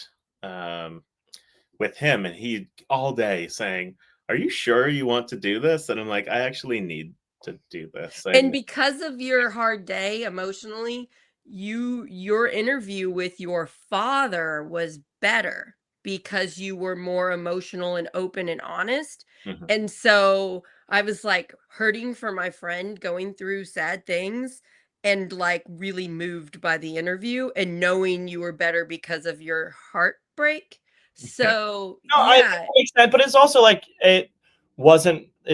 with him, and he all day saying, "Are you sure you want to do this?" And I'm like, "I actually need to do this." and because of your hard day emotionally, your interview with your father was better because you were more emotional and open and honest. Mhm. And so I was like hurting for my friend going through sad things and like really moved by the interview and knowing you were better because of your heartbreak. So No, yeah. it makes sense, but it's also like it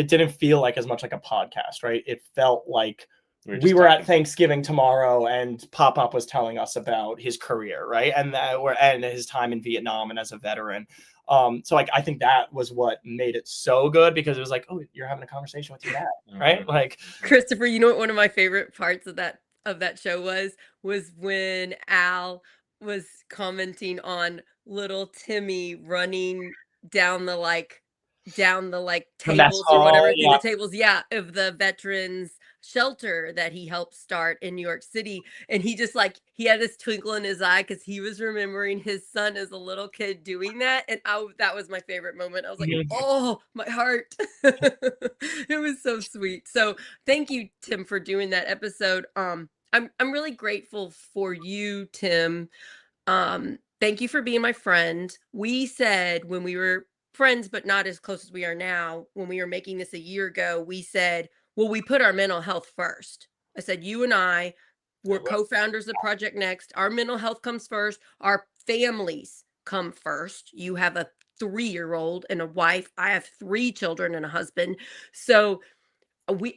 didn't feel like as much like a podcast, right? It felt like we were at Thanksgiving tomorrow and Pop was telling us about his career, right? And his time in Vietnam and as a veteran. So like I think that was what made it so good, because it was like, oh, you're having a conversation with your dad, right? Like, Christopher, you know what one of my favorite parts of that show was when Al was commenting on little Timmy running down the the mess tables or hall, whatever, through yeah. the tables, yeah, of the veterans shelter that he helped start in New York City. And he just like he had this twinkle in his eye because he was remembering his son as a little kid doing that. And that was my favorite moment. I was like, oh, my heart. It was so sweet. So thank you, Tim, for doing that episode. I'm really grateful for you, Tim. Thank you for being my friend. We said when we were friends, but not as close as we are now, when we were making this a year ago, we said, well, we put our mental health first. I said, you and I were co-founders of Project Next. Our mental health comes first. Our families come first. You have a 3-year-old and a wife. I have 3 children and a husband. So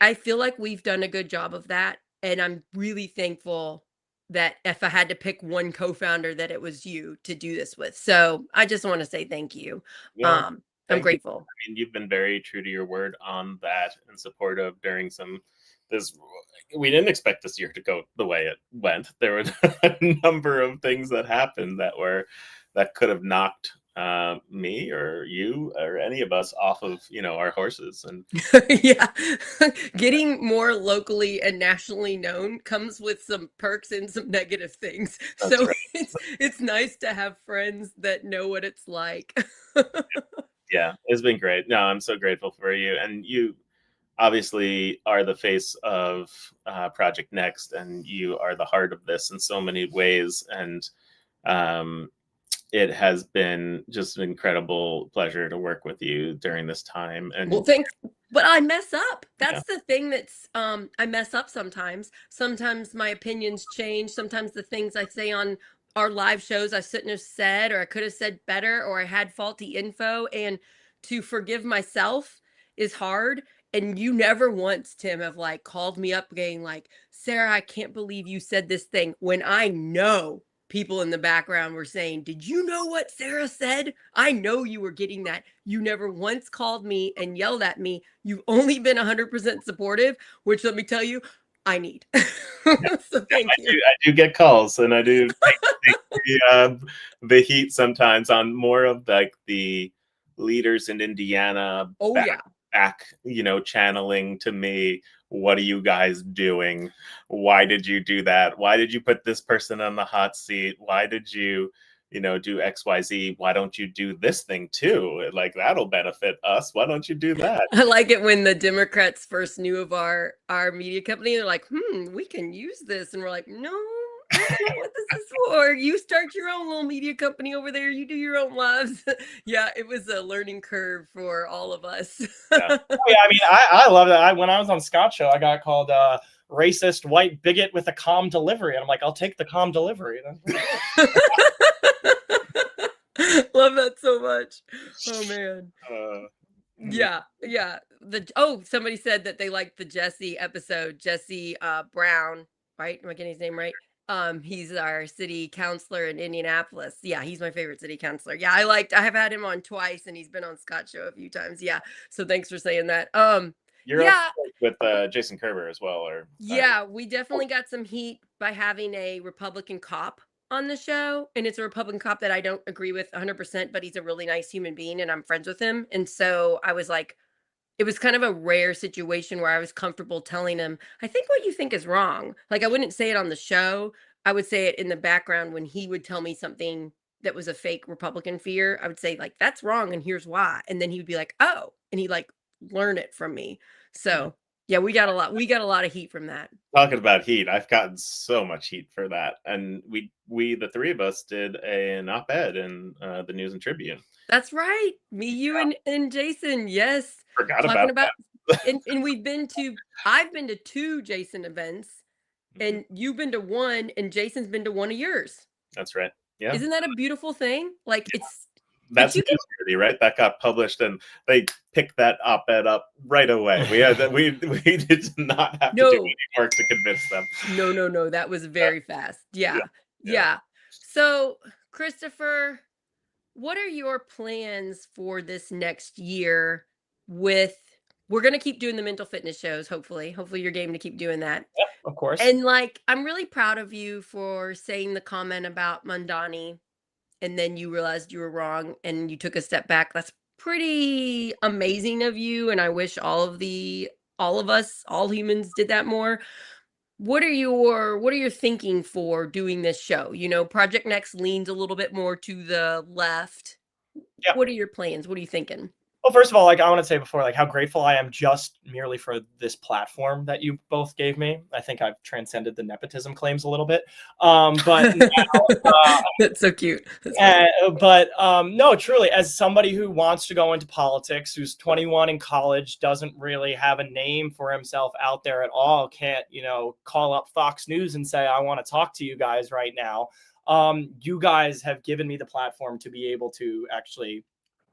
I feel like we've done a good job of that. And I'm really thankful that if I had to pick one co-founder, that it was you to do this with. So I just want to say thank you. Well, I'm grateful. I mean, you've been very true to your word on that and supportive during this. We didn't expect this year to go the way it went. There were a number of things that happened that could have knocked me or you or any of us off of our horses. And Yeah, getting more locally and nationally known comes with some perks and some negative things. So right. it's nice to have friends that know what it's like. Yeah, it's been great. No, I'm so grateful for you, and you obviously are the face of Project Next, and you are the heart of this in so many ways. And it has been just an incredible pleasure to work with you during this time. And well, thanks. But I mess up. That's the thing that's I mess up sometimes. Sometimes my opinions change. Sometimes the things I say on our live shows I shouldn't have said, or I could have said better, or I had faulty info. And to forgive myself is hard. And you never once, Tim, have like called me up being like, Sarah, I can't believe you said this thing, when I know people in the background were saying, did you know what Sarah said? I know you were getting that. You never once called me and yelled at me. You've only been 100% supportive, which, let me tell you, I need. So thank you. I do get calls, and I do take the heat sometimes on more of like the leaders in Indiana. Oh, yeah. Back, channeling to me, what are you guys doing? Why did you do that? Why did you put this person on the hot seat? Why did you, do XYZ? Why don't you do this thing too? Like, that'll benefit us. Why don't you do that? I like it when the Democrats first knew of our media company. They're like, we can use this. And we're like, no, that's not what this is for. You start your own little media company over there. You do your own lives. Yeah, it was a learning curve for all of us. Yeah. Oh, yeah, I mean, I love that. When I was on Scott's show, I got called racist white bigot with a calm delivery. And I'm like, I'll take the calm delivery. Love that so much. Oh, man. Yeah. Somebody said that they liked the Jesse episode. Jesse Brown, right? Am I getting his name right? He's our city councilor in Indianapolis. Yeah, he's my favorite city councilor. Yeah, I have had him on twice, and he's been on Scott's show a few times. Yeah. So thanks for saying that. You're up with Jason Kerber as well, or yeah, we definitely got some heat by having a Republican cop on the show, and it's a Republican cop that I don't agree with 100%, but he's a really nice human being, and I'm friends with him. And so I was like, it was kind of a rare situation where I was comfortable telling him, I think what you think is wrong. Like I wouldn't say it on the show. I would say it in the background when he would tell me something that was a fake Republican fear. I would say like, that's wrong. And here's why. And then he would be like, oh, and he'd like learn it from me. So yeah, we got a lot of heat from that. Talking about heat, I've gotten so much heat for that. And we the three of us did an op-ed in the News and Tribune. That's right. Me, you, and Jason. Yes. Forgot about that. And I've been to 2 Jason events, and you've been to 1, and Jason's been to 1 of yours. That's right. Yeah. Isn't that a beautiful thing? Like that's newsworthy, right? That got published, and they picked that op-ed up right away. We did not have to do any work to convince them. No. That was very fast. Yeah. So, Christopher, what are your plans for this next year? We're going to keep doing the mental fitness shows, hopefully you're game to keep doing that. Yeah, of course. And like, I'm really proud of you for saying the comment about Mamdani, and then you realized you were wrong and you took a step back. That's pretty amazing of you. And I wish all of us, all humans did that more. What are your thinking for doing this show? You know, Project Next leans a little bit more to the left. Yeah. What are your plans? What are you thinking? Well, first of all, like I want to say before, like how grateful I am just merely for this platform that you both gave me. I think I've transcended the nepotism claims a little bit. But now, that's so cute. No, truly, as somebody who wants to go into politics, who's 21 in college, doesn't really have a name for himself out there at all, can't, call up Fox News and say, I want to talk to you guys right now. You guys have given me the platform to be able to actually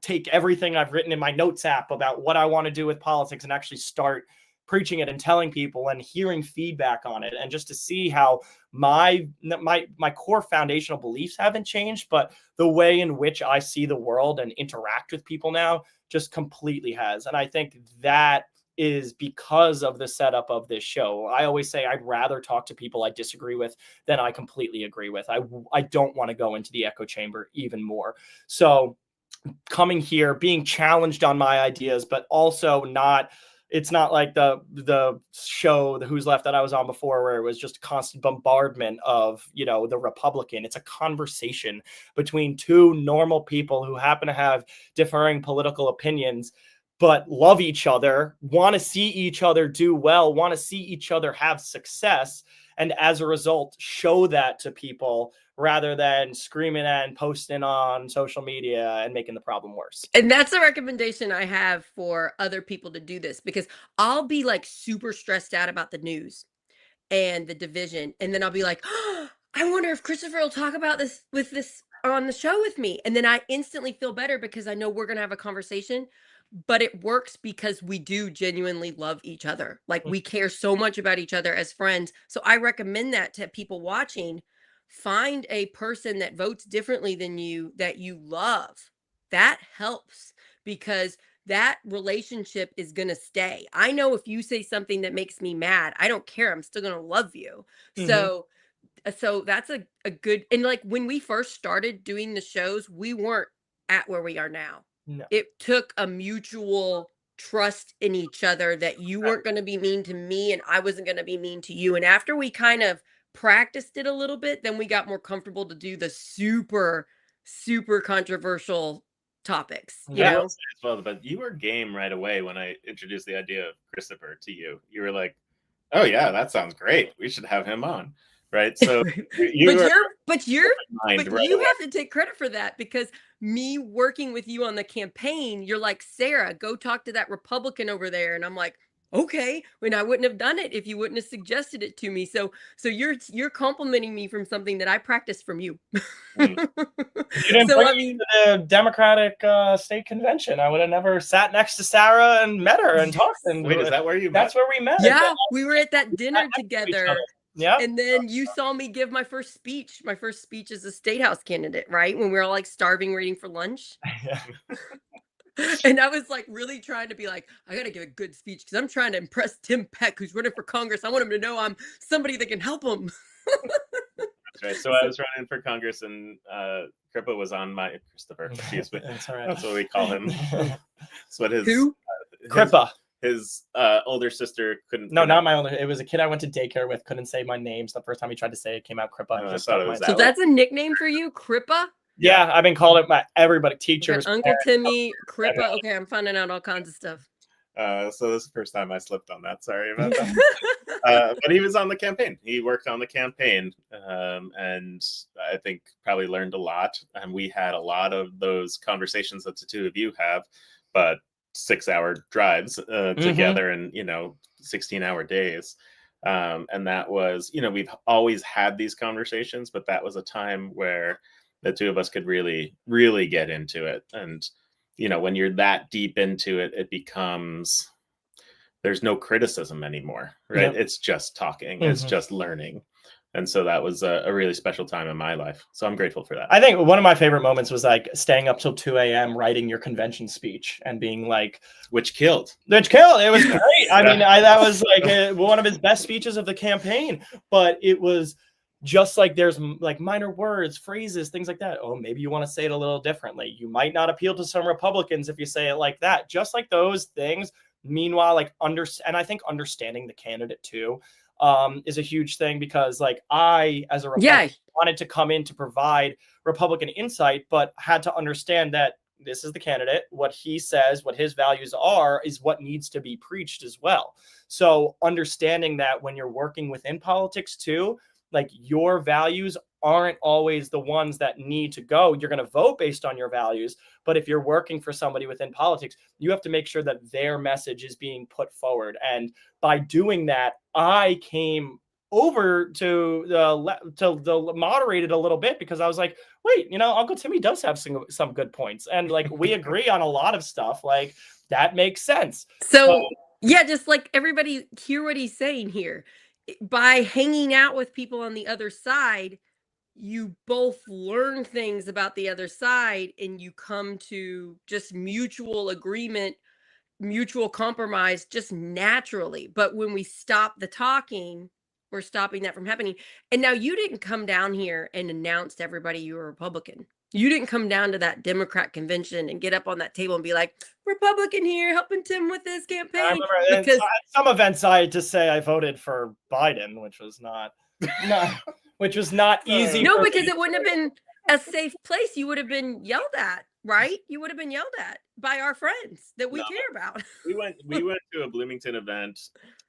take everything I've written in my notes app about what I want to do with politics and actually start preaching it and telling people and hearing feedback on it. And just to see how my core foundational beliefs haven't changed, but the way in which I see the world and interact with people now just completely has. And I think that is because of the setup of this show. I always say I'd rather talk to people I disagree with than I completely agree with. I don't want to go into the echo chamber even more. So coming here, being challenged on my ideas, but also it's not like the show, the Who's Left that I was on before, where it was just a constant bombardment of, the Republican. It's a conversation between 2 normal people who happen to have differing political opinions, but love each other, want to see each other do well, want to see each other have success. And as a result, show that to people rather than screaming and posting on social media and making the problem worse. And that's a recommendation I have for other people to do this, because I'll be like super stressed out about the news and the division. And then I'll be like, oh, I wonder if Christopher will talk about this on the show with me. And then I instantly feel better because I know we're going to have a conversation. But it works because we do genuinely love each other. Like we care so much about each other as friends. So I recommend that to people watching. Find a person that votes differently than you that you love. That helps, because that relationship is going to stay. I know if you say something that makes me mad, I don't care. I'm still going to love you. So that's a good, and like when we first started doing the shows, we weren't at where we are now. No. It took a mutual trust in each other that you weren't going to be mean to me and I wasn't going to be mean to you. And after we kind of practiced it a little bit, then we got more comfortable to do the super, super controversial topics, you know? As well, but you were game right away when I introduced the idea of Christopher to you. You were like, oh yeah, that sounds great. We should have him on. Right. So you have to take credit for that, because me working with you on the campaign, you're like, Sarah, go talk to that Republican over there. And I'm like, okay, when I wouldn't have done it if you wouldn't have suggested it to me. So you're complimenting me from something that I practiced from you. You didn't bring me to the Democratic state convention. I would have never sat next to Sarah and met her and talked. And wait, is that where you met? That's where we met. Yeah, we were at that dinner together. Yeah. And then you saw me give my first speech as a state house candidate, right? When we were all like starving, waiting for lunch. Yeah. And I was like really trying to be like, I got to give a good speech because I'm trying to impress Tim Peck, who's running for Congress. I want him to know I'm somebody that can help him. That's right. So I was running for Congress, and Crippa was on my Christopher. Excuse me. That's all right. That's what we call him. That's what his Who? Crippa. His older sister couldn't. No, not my older. It was a kid I went to daycare with. Couldn't say my name. So the first time he tried to say it, came out Crippa. I thought it was So that's a nickname for you, Crippa? Yeah, I've been called it by everybody, teachers. Uncle Timmy, Crippa. Okay, I'm finding out all kinds of stuff. So this is the first time I slipped on that. Sorry about that. But he was on the campaign. He worked on the campaign, and I think probably learned a lot. And we had a lot of those conversations that the two of you have, but 6-hour drives together, and 16-hour days. And that was, we've always had these conversations, but that was a time where the two of us could really, really get into it. And, when you're that deep into it, it becomes, there's no criticism anymore, right? It's just talking, it's just learning. And so that was a really special time in my life. So I'm grateful for that. I think one of my favorite moments was like staying up till 2 a.m. writing your convention speech and being like, which killed. It was great. I mean, that was like one of his best speeches of the campaign, but it was just like there's like minor words, phrases, things like that. Oh, maybe you want to say it a little differently. You might not appeal to some Republicans if you say it like that. Just like those things. Meanwhile, and I think understanding the candidate too is a huge thing, because like I, as a Republican, wanted to come in to provide Republican insight, but had to understand that this is the candidate. What he says, what his values are, is what needs to be preached as well. So understanding that when you're working within politics too, like your values aren't always the ones that need to go. You're going to vote based on your values. But if you're working for somebody within politics, you have to make sure that their message is being put forward. And by doing that, I came over to the moderated a little bit, because I was like, wait, Uncle Timmy does have some good points. And like, we agree on a lot of stuff. Like that makes sense. So yeah, just like everybody hear what he's saying here. By hanging out with people on the other side, you both learn things about the other side, and you come to just mutual agreement, mutual compromise, just naturally. But when we stop the talking, we're stopping that from happening. And now you didn't come down here and announce to everybody you were a Republican. You didn't come down to that Democrat convention and get up on that table and be like, Republican here, helping Tim with his campaign. I remember because at some events I had to say I voted for Biden, which was not easy. No, because it wouldn't have been a safe place. You would have been yelled at, right? You would have been yelled at by our friends that we care about. We went to a Bloomington event.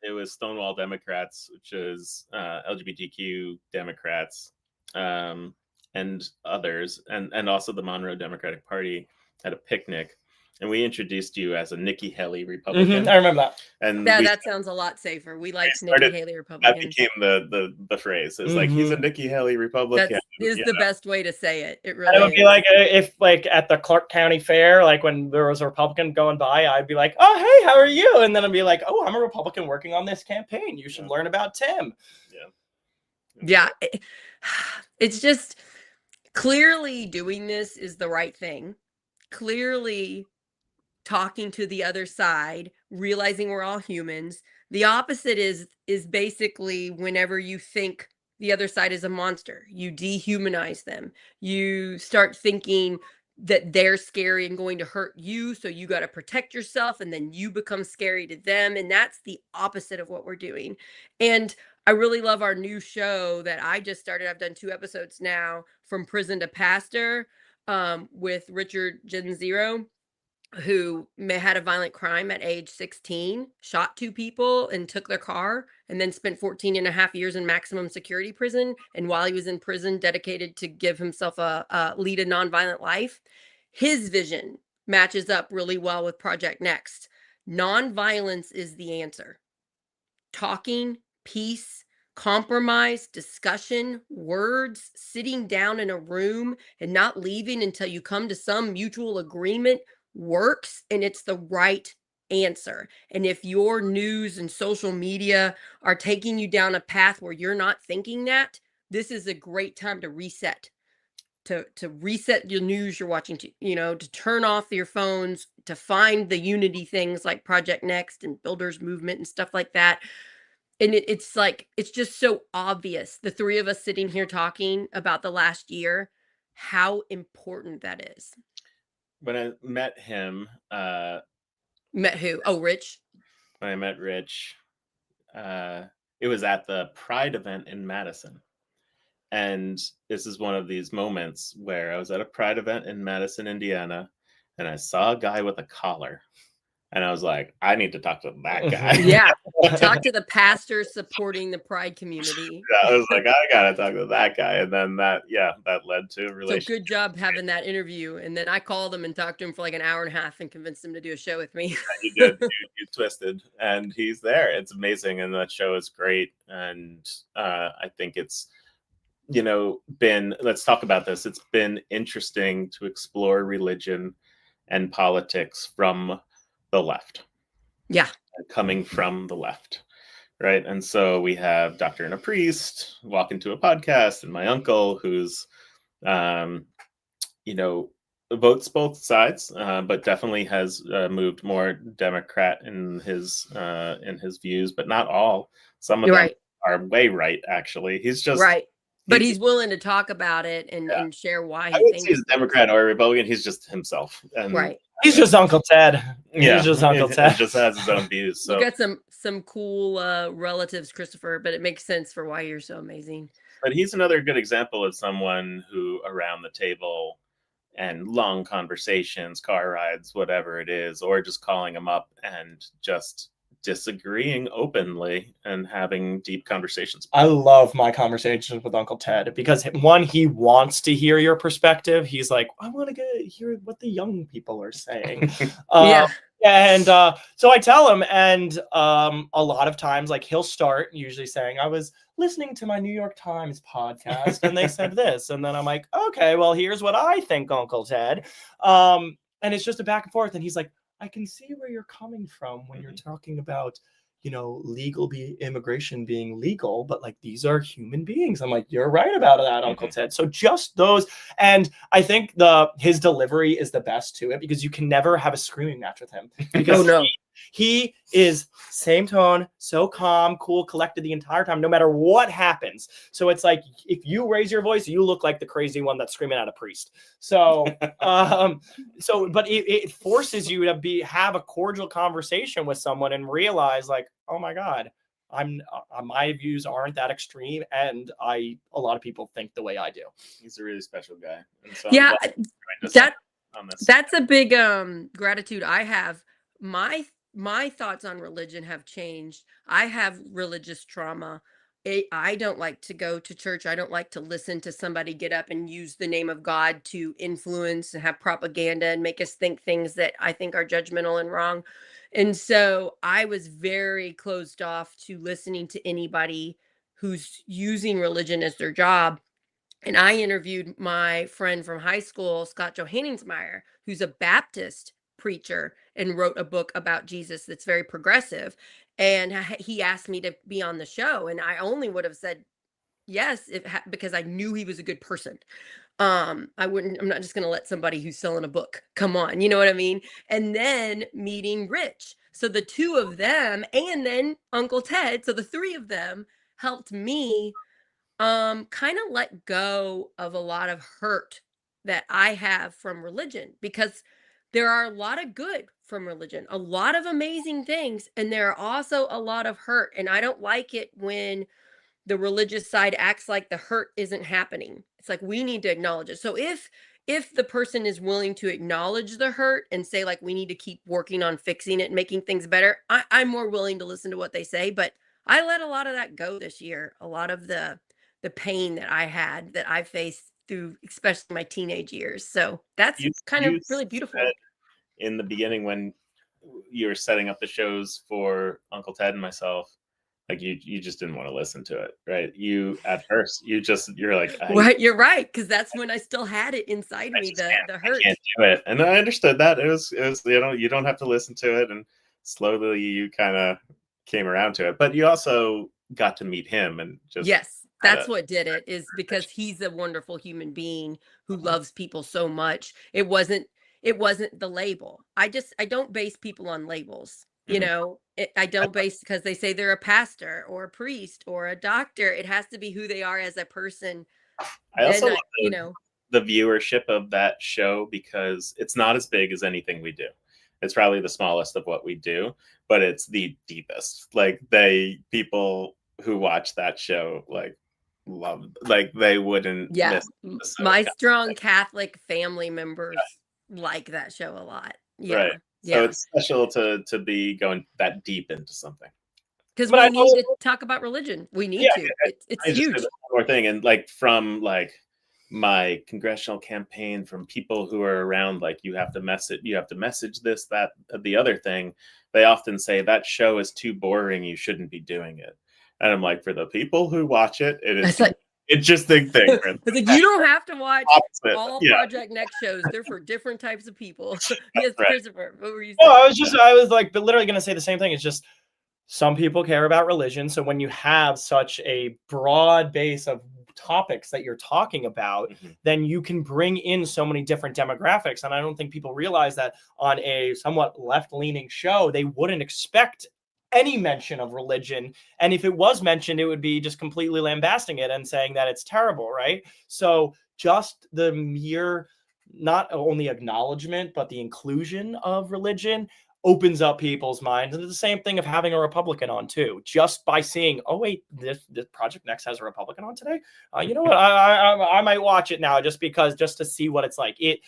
It was Stonewall Democrats, which is LGBTQ Democrats. And others, and also the Monroe Democratic Party had a picnic, and we introduced you as a Nikki Haley Republican. I remember that. And that sounds a lot safer. We like Nikki Haley Republican. That became the phrase. It's like, he's a Nikki Haley Republican. That is the best way to say it. It really. And it would be like if like at the Clark County Fair, like when there was a Republican going by, I'd be like, oh hey, how are you? And then I'd be like, oh, I'm a Republican working on this campaign. You should learn about Tim. Yeah. It's just. Clearly doing this is the right thing. Clearly talking to the other side, realizing we're all humans. The opposite is basically whenever you think the other side is a monster, you dehumanize them. You start thinking that they're scary and going to hurt you, so you got to protect yourself, and then you become scary to them. And that's the opposite of what we're doing. And I really love our new show that I just started. I've done 2 episodes now, From Prison to Pastor, with Richard Genzero, who had a violent crime at age 16, shot 2 people and took their car, and then spent 14 and a half years in maximum security prison. And while he was in prison, dedicated to give himself lead a nonviolent life. His vision matches up really well with Project Next. Nonviolence is the answer. Talking, peace, compromise, discussion, words, sitting down in a room and not leaving until you come to some mutual agreement works, and it's the right answer. And if your news and social media are taking you down a path where you're not thinking that, this is a great time to reset. to reset your news you're watching, to turn off your phones, to find the unity things like Project Next and Builders Movement and stuff like that. And it's like, it's just so obvious, the three of us sitting here talking about the last year, how important that is. When I met him, Met who? Oh, Rich. When I met Rich, it was at the Pride event in Madison. And this is one of these moments where I was at a Pride event in Madison, Indiana, and I saw a guy with a collar. And I was like, I need to talk to that guy. Yeah. Talk to the pastor supporting the Pride community. I was like, I gotta talk to that guy. And then that led to a relationship. So good job having that interview. And then I called him and talked to him for like an hour and a half and convinced him to do a show with me. You did. You twisted. And he's there. It's amazing. And that show is great. And I think it's, let's talk about this. It's been interesting to explore religion and politics from the left. Yeah. Coming from the left. Right. And so we have Doctor and a Priest walk into a podcast, and my uncle who's, votes both sides, but definitely has moved more Democrat in his views, but not all. Some of them are way right, actually. He's just right. But he's willing to talk about it and share why he thinks he's a Democrat or a Republican. He's just himself. And right. He's just Uncle Ted. Yeah, he's just Uncle Ted. He just has his own views. So you got some cool relatives, Christopher, but it makes sense for why you're so amazing. But he's another good example of someone who around the table and long conversations, car rides, whatever it is, or just calling him up and just disagreeing openly and having deep conversations. I love my conversations with Uncle Ted because one, he wants to hear your perspective. He's like, I want to hear what the young people are saying. Yeah. And so I tell him, and a lot of times, like, he'll start usually saying, I was listening to my New York Times podcast and they said this. And then I'm like, okay, well, here's what I think, Uncle Ted. And it's just a back and forth. And he's like, I can see where you're coming from when you're talking about, immigration being legal, but like, these are human beings. I'm like, you're right about that, Uncle Ted. So just those, and I think his delivery is the best to it because you can never have a screaming match with him because he is same tone, so calm, cool, collected the entire time, no matter what happens. So it's like, if you raise your voice, you look like the crazy one that's screaming at a priest. So, but it forces you to have a cordial conversation with someone and realize like, oh my God, my views aren't that extreme. And a lot of people think the way I do. He's a really special guy. And so that's a big gratitude I have. My thoughts on religion have changed. I have religious trauma. I don't like to go to church. I don't like to listen to somebody get up and use the name of God to influence and have propaganda and make us think things that I think are judgmental and wrong. And so I was very closed off to listening to anybody who's using religion as their job. And I interviewed my friend from high school, Scott Johanningsmeyer, who's a Baptist preacher and wrote a book about Jesus that's very progressive. And he asked me to be on the show. And I only would have said yes because I knew he was a good person. I'm not just going to let somebody who's selling a book come on. You know what I mean? And then meeting Rich. So the two of them and then Uncle Ted. So the three of them helped me kind of let go of a lot of hurt that I have from religion, because there are a lot of good from religion, a lot of amazing things. And there are also a lot of hurt. And I don't like it when the religious side acts like the hurt isn't happening. It's like, we need to acknowledge it. So if the person is willing to acknowledge the hurt and say, like, we need to keep working on fixing it and making things better, I'm more willing to listen to what they say. But I let a lot of that go this year. A lot of the pain that I had, that I faced through, especially my teenage years. So that's kind of really beautiful. In the beginning, when you were setting up the shows for Uncle Ted and myself, like you just didn't want to listen to it, right? You at first, you're like, right, you're right, because that's when I still had it inside me, the hurt. I can't do it, and I understood that it was you don't have to listen to it, and slowly you kind of came around to it, but you also got to meet him and just That's what did it, is because he's a wonderful human being who loves people so much. It wasn't the label. I don't base people on labels. You know, I don't base because they say they're a pastor or a priest or a doctor. It has to be who they are as a person. I also love the viewership of that show because it's not as big as anything we do. It's probably the smallest of what we do, but it's the deepest. Like people who watch that show love, like they wouldn't miss. My strong Catholic family members like that show a lot. Right. So it's special to be going that deep into something. Because we need to talk about religion. We need to. It's huge. One more thing, and from my congressional campaign, from people who are around, you have to message this, that, the other thing. They often say that show is too boring. You shouldn't be doing it. And I'm like, for the people who watch it, it is. It's just the thing. You don't have to watch all Project Next shows. They're for different types of people. Yes, right. Christopher, what were you saying? I was literally going to say the same thing. It's just some people care about religion. So when you have such a broad base of topics that you're talking about, then you can bring in so many different demographics. And I don't think people realize that on a somewhat left-leaning show, they wouldn't expect any mention of religion. And if it was mentioned, it would be just completely lambasting it and saying that it's terrible, right? So just the mere, not only acknowledgement, but the inclusion of religion opens up people's minds. And it's the same thing of having a Republican on too, just by seeing, oh wait, this Project Next has a Republican on today. You know what? I might watch it now just to see what it's like. It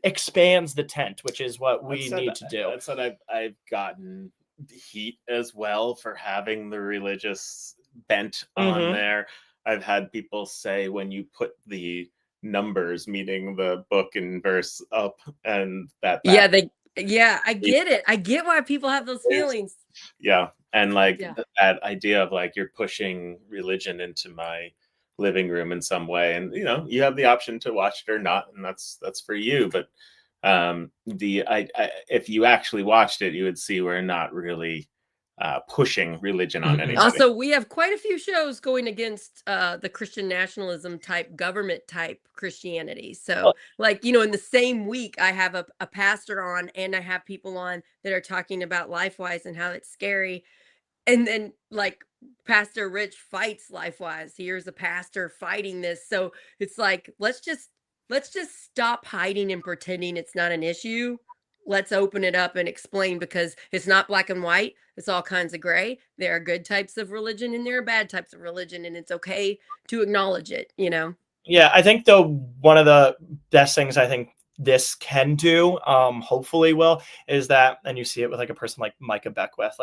expands the tent, which is what we need to do. That's what I've gotten heat as well for having the religious bent on there. I've had people say when you put the numbers, meaning the book and verse up, and that I get it. I get why people have those feelings. Yeah. And that idea of you're pushing religion into my living room in some way. And, you have the option to watch it or not. And that's for you. But if you actually watched it, you would see we're not really pushing religion on anybody. Also, we have quite a few shows going against the Christian nationalism type, government type Christianity. So in the same week, I have a pastor on and I have people on that are talking about LifeWise and how it's scary. And then Pastor Rich fights LifeWise. Here's a pastor fighting this. So it's let's just stop hiding and pretending it's not an issue. Let's open it up and explain, because it's not black and white. It's all kinds of gray. There are good types of religion and there are bad types of religion, and it's okay to acknowledge it, Yeah, I think one of the best things I think this can do, hopefully is that, and you see it with a person like Micah Beckwith,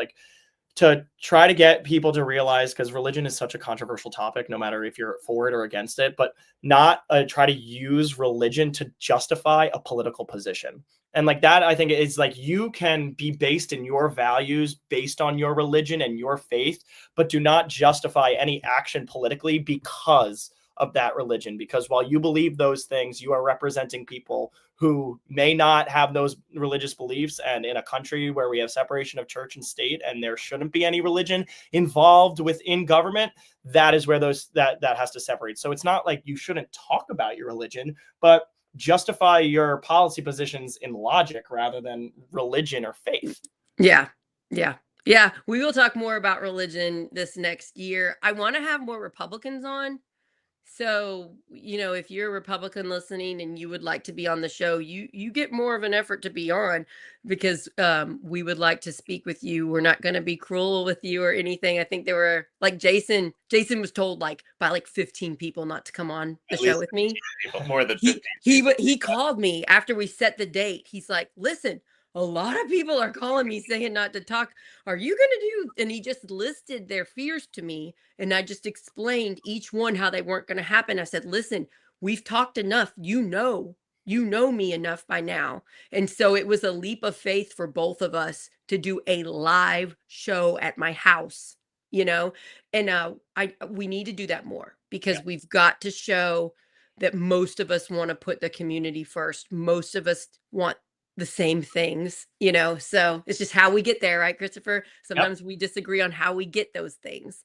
to try to get people to realize, because religion is such a controversial topic, no matter if you're for it or against it, but not try to use religion to justify a political position. And that, I think, is you can be based in your values, based on your religion and your faith, but do not justify any action politically because of that religion. Because while you believe those things, you are representing people who may not have those religious beliefs. And in a country where we have separation of church and state, and there shouldn't be any religion involved within government, that is where that has to separate. So it's not you shouldn't talk about your religion, but justify your policy positions in logic rather than religion or faith. Yeah. We will talk more about religion this next year. I want to have more Republicans on. So, if you're a Republican listening and you would like to be on the show, you get more of an effort to be on, because we would like to speak with you. We're not going to be cruel with you or anything. I think there were Jason was told by 15 people not to come on the show with me. More than 15. He called me after we set the date. He's like, listen, a lot of people are calling me saying not to talk. Are you going to do? And he just listed their fears to me. And I just explained each one how they weren't going to happen. I said, listen, we've talked enough. You know me enough by now. And so it was a leap of faith for both of us to do a live show at my house, and we need to do that more, because we've got to show that most of us want to put the community first. Most of us want the same things, so it's just how we get there, right, Christopher? Sometimes we disagree on how we get those things.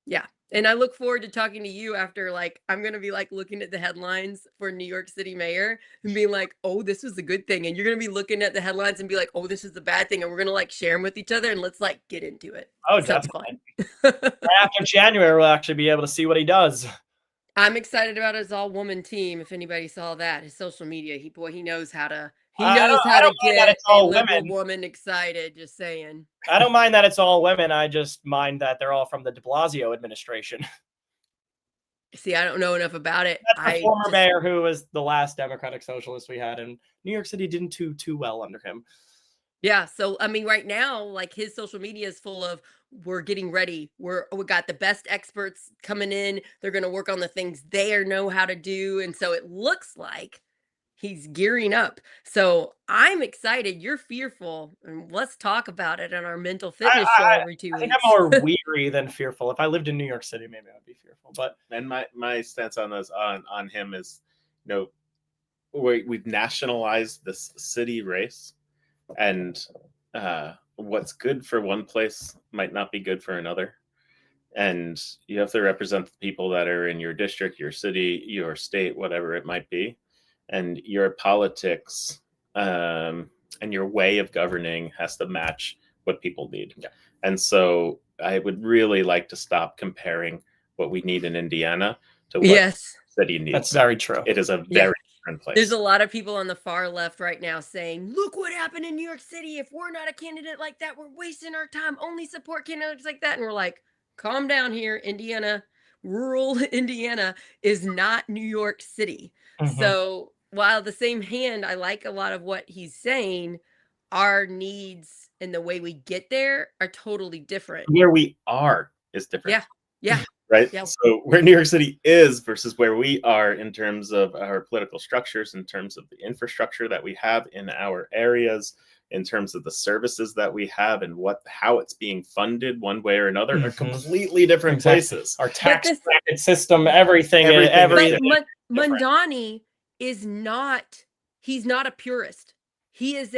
Yeah. And I look forward to talking to you after, like, I'm going to be like looking at the headlines for New York City mayor and being like, oh, this was a good thing. And you're going to be looking at the headlines and be like, oh, this is the bad thing. And we're going to like share them with each other and let's like get into it. Oh, Sounds definitely. fun. After January, we'll actually be able to see what he does. I'm excited about his all-woman team. If anybody saw that, his social media, he knows how to I don't mind that get it's a all liberal women. woman excited. Just saying. I don't mind that it's all women. I just mind that they're all from the de Blasio administration. See, I don't know enough about it. That's the former mayor who was the last Democratic Socialist we had, and New York City didn't do too well under him. Yeah, so I mean, right now, like his social media is full of we're getting ready. We got the best experts coming in. They're going to work on the things they know how to do, and so it looks like he's gearing up. So I'm excited. You're fearful, and let's talk about it on our mental fitness show every 2 weeks. I think I'm more weary than fearful. If I lived in New York City, maybe I'd be fearful. But and my stance on this on him is, we've nationalized this city race, and what's good for one place might not be good for another. And you have to represent the people that are in your district, your city, your state, whatever it might be. And your politics and your way of governing has to match what people need. Yeah. And so I would really like to stop comparing what we need in Indiana to what the city needs. That's very true. It is a very different place. There's a lot of people on the far left right now saying, look what happened in New York City. If we're not a candidate like that, we're wasting our time. Only support candidates like that. And we're like, calm down here. Indiana, rural Indiana is not New York City. Mm-hmm. So while the same hand, I like a lot of what he's saying, our needs and the way we get there are totally different. Where we are is different. Yeah. Right. Yeah. So where New York City is versus where we are in terms of our political structures, in terms of the infrastructure that we have in our areas, in terms of the services that we have, and how it's being funded one way or another, are completely different places. Our tax bracket system, everything. But Mamdani is not. He's not a purist. He is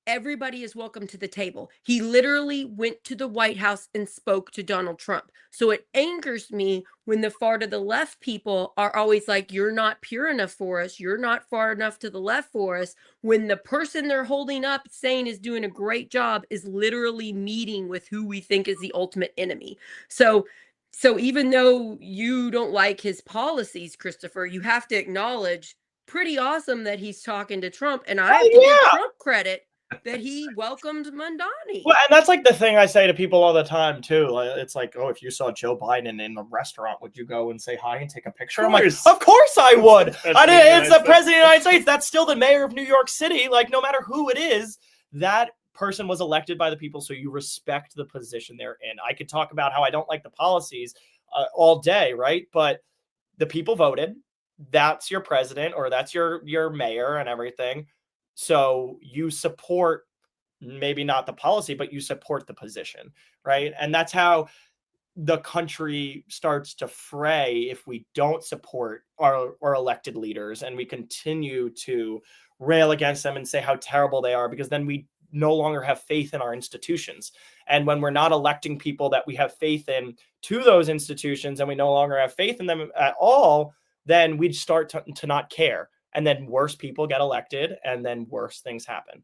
everybody is welcome to the table. He literally went to the White House and spoke to Donald Trump. So it angers me when the far to the left people are always like, you're not pure enough for us. You're not far enough to the left for us. When the person they're holding up saying is doing a great job is literally meeting with who we think is the ultimate enemy. So even though you don't like his policies, Christopher, you have to acknowledge pretty awesome that he's talking to Trump. And I have to give Trump credit that he welcomed Mamdani. Well, and that's like the thing I say to people all the time too. It's like, oh, if you saw Joe Biden in a restaurant, would you go and say hi and take a picture? I'm like, of course I would. It's the president of the United States. That's still the mayor of New York City. Like, no matter who it is, that person was elected by the people, so you respect the position they're in. I could talk about how I don't like the policies all day, right? But the people voted. That's your president, or that's your mayor and everything. So you support, maybe not the policy, but you support the position, right? And that's how the country starts to fray if we don't support our elected leaders and we continue to rail against them and say how terrible they are, because then we no longer have faith in our institutions. And when we're not electing people that we have faith in to those institutions, and we no longer have faith in them at all, then we'd start to not care. And then worse people get elected, and then worse things happen.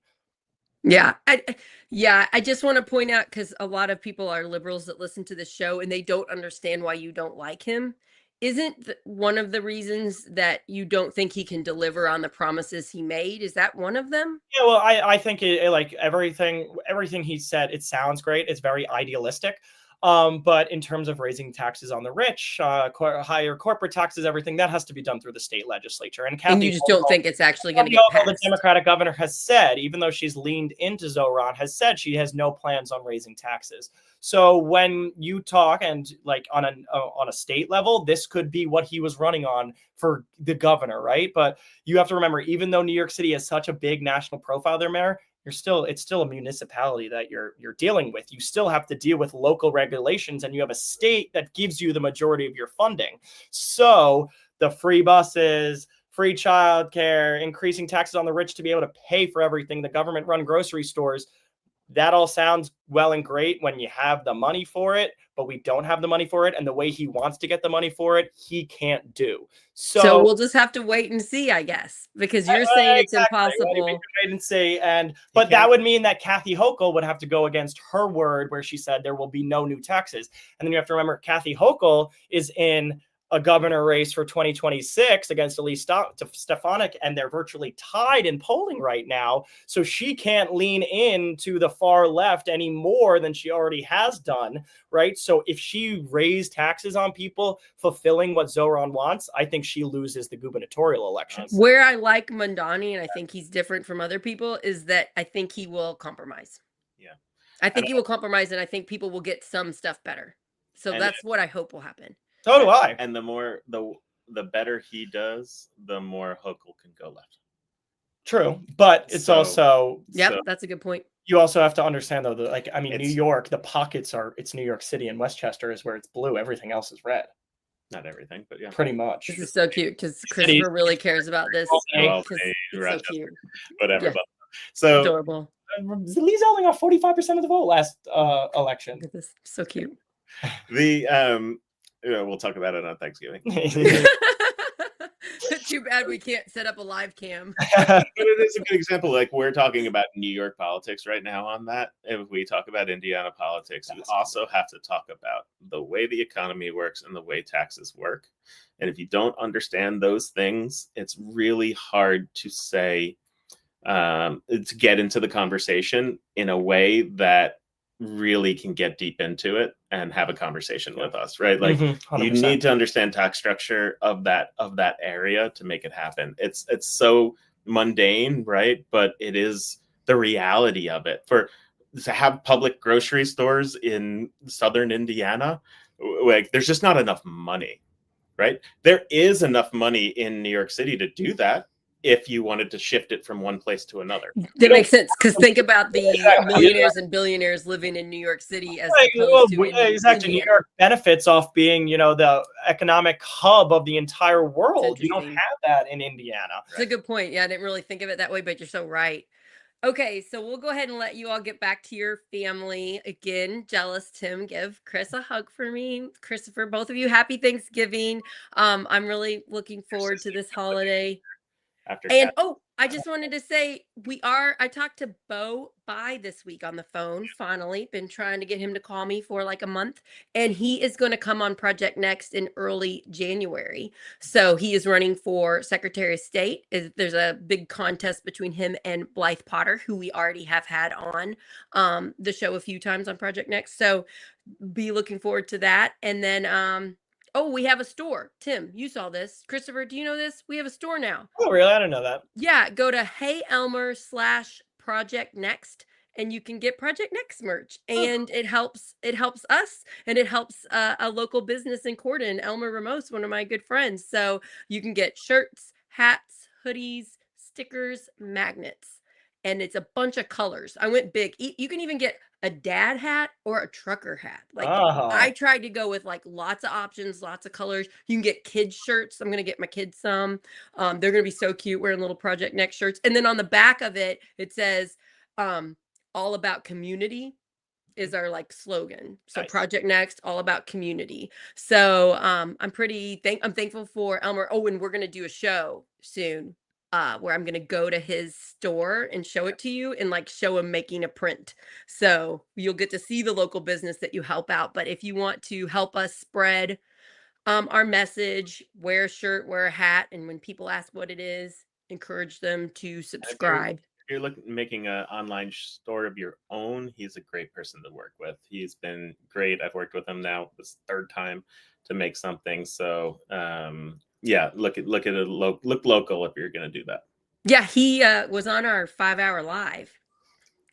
Yeah. I just want to point out, because a lot of people are liberals that listen to this show and they don't understand why you don't like him. Isn't one of the reasons that you don't think he can deliver on the promises he made? Is that one of them? Yeah, well, I think like everything he said, it sounds great. It's very idealistic. But in terms of raising taxes on the rich, higher corporate taxes, everything that has to be done through the state legislature. And you just don't think it's actually going to get passed. The Democratic governor has said, even though she's leaned into Zhhran, has said she has no plans on raising taxes. So when you talk and like on a state level, this could be what he was running on for the governor, right? But you have to remember, even though New York City has such a big national profile there, Mayor, it's still a municipality that you're dealing with. You still have to deal with local regulations, and you have a state that gives you the majority of your funding. So the free buses, free childcare, increasing taxes on the rich to be able to pay for everything, the government-run grocery stores, that all sounds well and great when you have the money for it, but we don't have the money for it. And the way he wants to get the money for it, he can't do. So we'll just have to wait and see, I guess, because you're saying it's impossible. Wait and see. But that would mean that Kathy Hochul would have to go against her word where she said there will be no new taxes. And then you have to remember Kathy Hochul is in a governor race for 2026 against Elise Stefanik, and they're virtually tied in polling right now. So she can't lean in to the far left any more than she already has done, right? So if she raised taxes on people fulfilling what Zhhran wants, I think she loses the gubernatorial election. Where I like Mamdani, and I think he's different from other people, is that I think he will compromise. Yeah. I think he will compromise, and I think people will get some stuff better. So that's what I hope will happen. So do I. And the more the better he does, the more Hochul can go left. True, but it's also that's a good point. You also have to understand though that New York, the pockets it's New York City and Westchester is where it's blue. Everything else is red. Not everything, but yeah, pretty much. This is so cute because Christopher really cares about this. Well, it's so cute. Whatever. Yeah. But, so adorable. Lee's only got 45% of the vote last election. Look at this, so cute. We'll talk about it on Thanksgiving. Too bad we can't set up a live cam. But it is a good example. Like we're talking about New York politics right now on that. If we talk about Indiana politics, we also have to talk about the way the economy works and the way taxes work. And if you don't understand those things, it's really hard to say, to get into the conversation in a way that really can get deep into it and have a conversation with us, right? Like 100%. You need to understand tax structure of that area to make it happen. It's so mundane, right? But it is the reality of it. To have public grocery stores in southern Indiana, like there's just not enough money, right? There is enough money in New York City to do that if you wanted to shift it from one place to another. That makes sense, because think about the millionaires and billionaires living in New York City as opposed to exactly. New York benefits off being, the economic hub of the entire world. You don't have that in Indiana. It's a good point. Yeah, I didn't really think of it that way, but you're so right. Okay, so we'll go ahead and let you all get back to your family. Again, jealous Tim, give Chris a hug for me. Christopher, both of you, happy Thanksgiving. I'm really looking forward to this holiday. I just wanted to say I talked to Bo Bai this week on the phone, finally. Been trying to get him to call me for like a month, and he is going to come on Project Next in early January. So he is running for Secretary of State. There's a big contest between him and Blythe Potter, who we already have had on the show a few times on Project Next. So be looking forward to that. And then we have a store. Tim, you saw this. Christopher, do you know this? We have a store now. Oh, really? I didn't know that. Yeah, go to HeyElmer/Project Next, and you can get Project Next merch. And it helps us, and it helps a local business in Corden, Elmer Ramos, one of my good friends. So you can get shirts, hats, hoodies, stickers, magnets, and it's a bunch of colors. I went big. You can even get a dad hat or a trucker hat. Like I tried to go with like lots of options, lots of colors. You can get kids shirts. I'm going to get my kids some. They're going to be so cute wearing little Project Next shirts. And then on the back of it, it says, all about community is our like slogan. So nice. Project Next, all about community. So I'm thankful for Elmer. Oh, and we're going to do a show soon. Where I'm going to go to his store and show it to you and like show him making a print. So you'll get to see the local business that you help out. But if you want to help us spread our message, wear a shirt, wear a hat. And when people ask what it is, encourage them to subscribe. If you're making an online store of your own, he's a great person to work with. He's been great. I've worked with him now this third time to make something. So, yeah, look local if you're going to do that. Yeah, he was on our 5-hour live.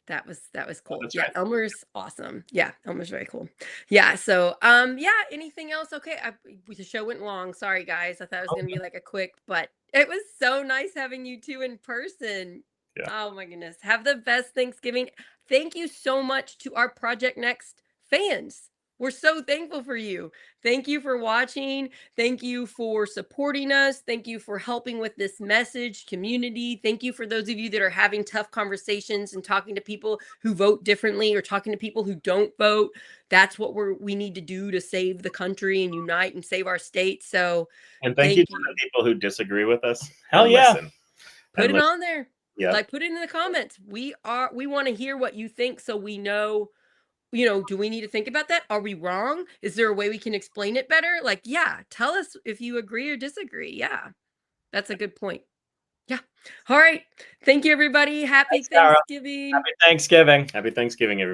That was cool. Yeah, right. Elmer's awesome. Yeah, Elmer's very cool. Yeah, so anything else? Okay, the show went long. Sorry guys. I thought it was going to be like a quick, but it was so nice having you two in person. Yeah. Oh my goodness. Have the best Thanksgiving. Thank you so much to our Project Next fans. We're so thankful for you. Thank you for watching. Thank you for supporting us. Thank you for helping with this message community. Thank you for those of you that are having tough conversations and talking to people who vote differently or talking to people who don't vote. That's what we need to do to save the country and unite and save our state. So and thank you to the people who disagree with us. Hell yeah. Listen. Put it on there. Yeah. Like, put it in the comments. We want to hear what you think so we know, you know, do we need to think about that? Are we wrong? Is there a way we can explain it better? Like, yeah, tell us if you agree or disagree. Yeah, that's a good point. Yeah. All right. Thank you, everybody. Happy Thanksgiving. Happy Thanksgiving. Happy Thanksgiving, everybody.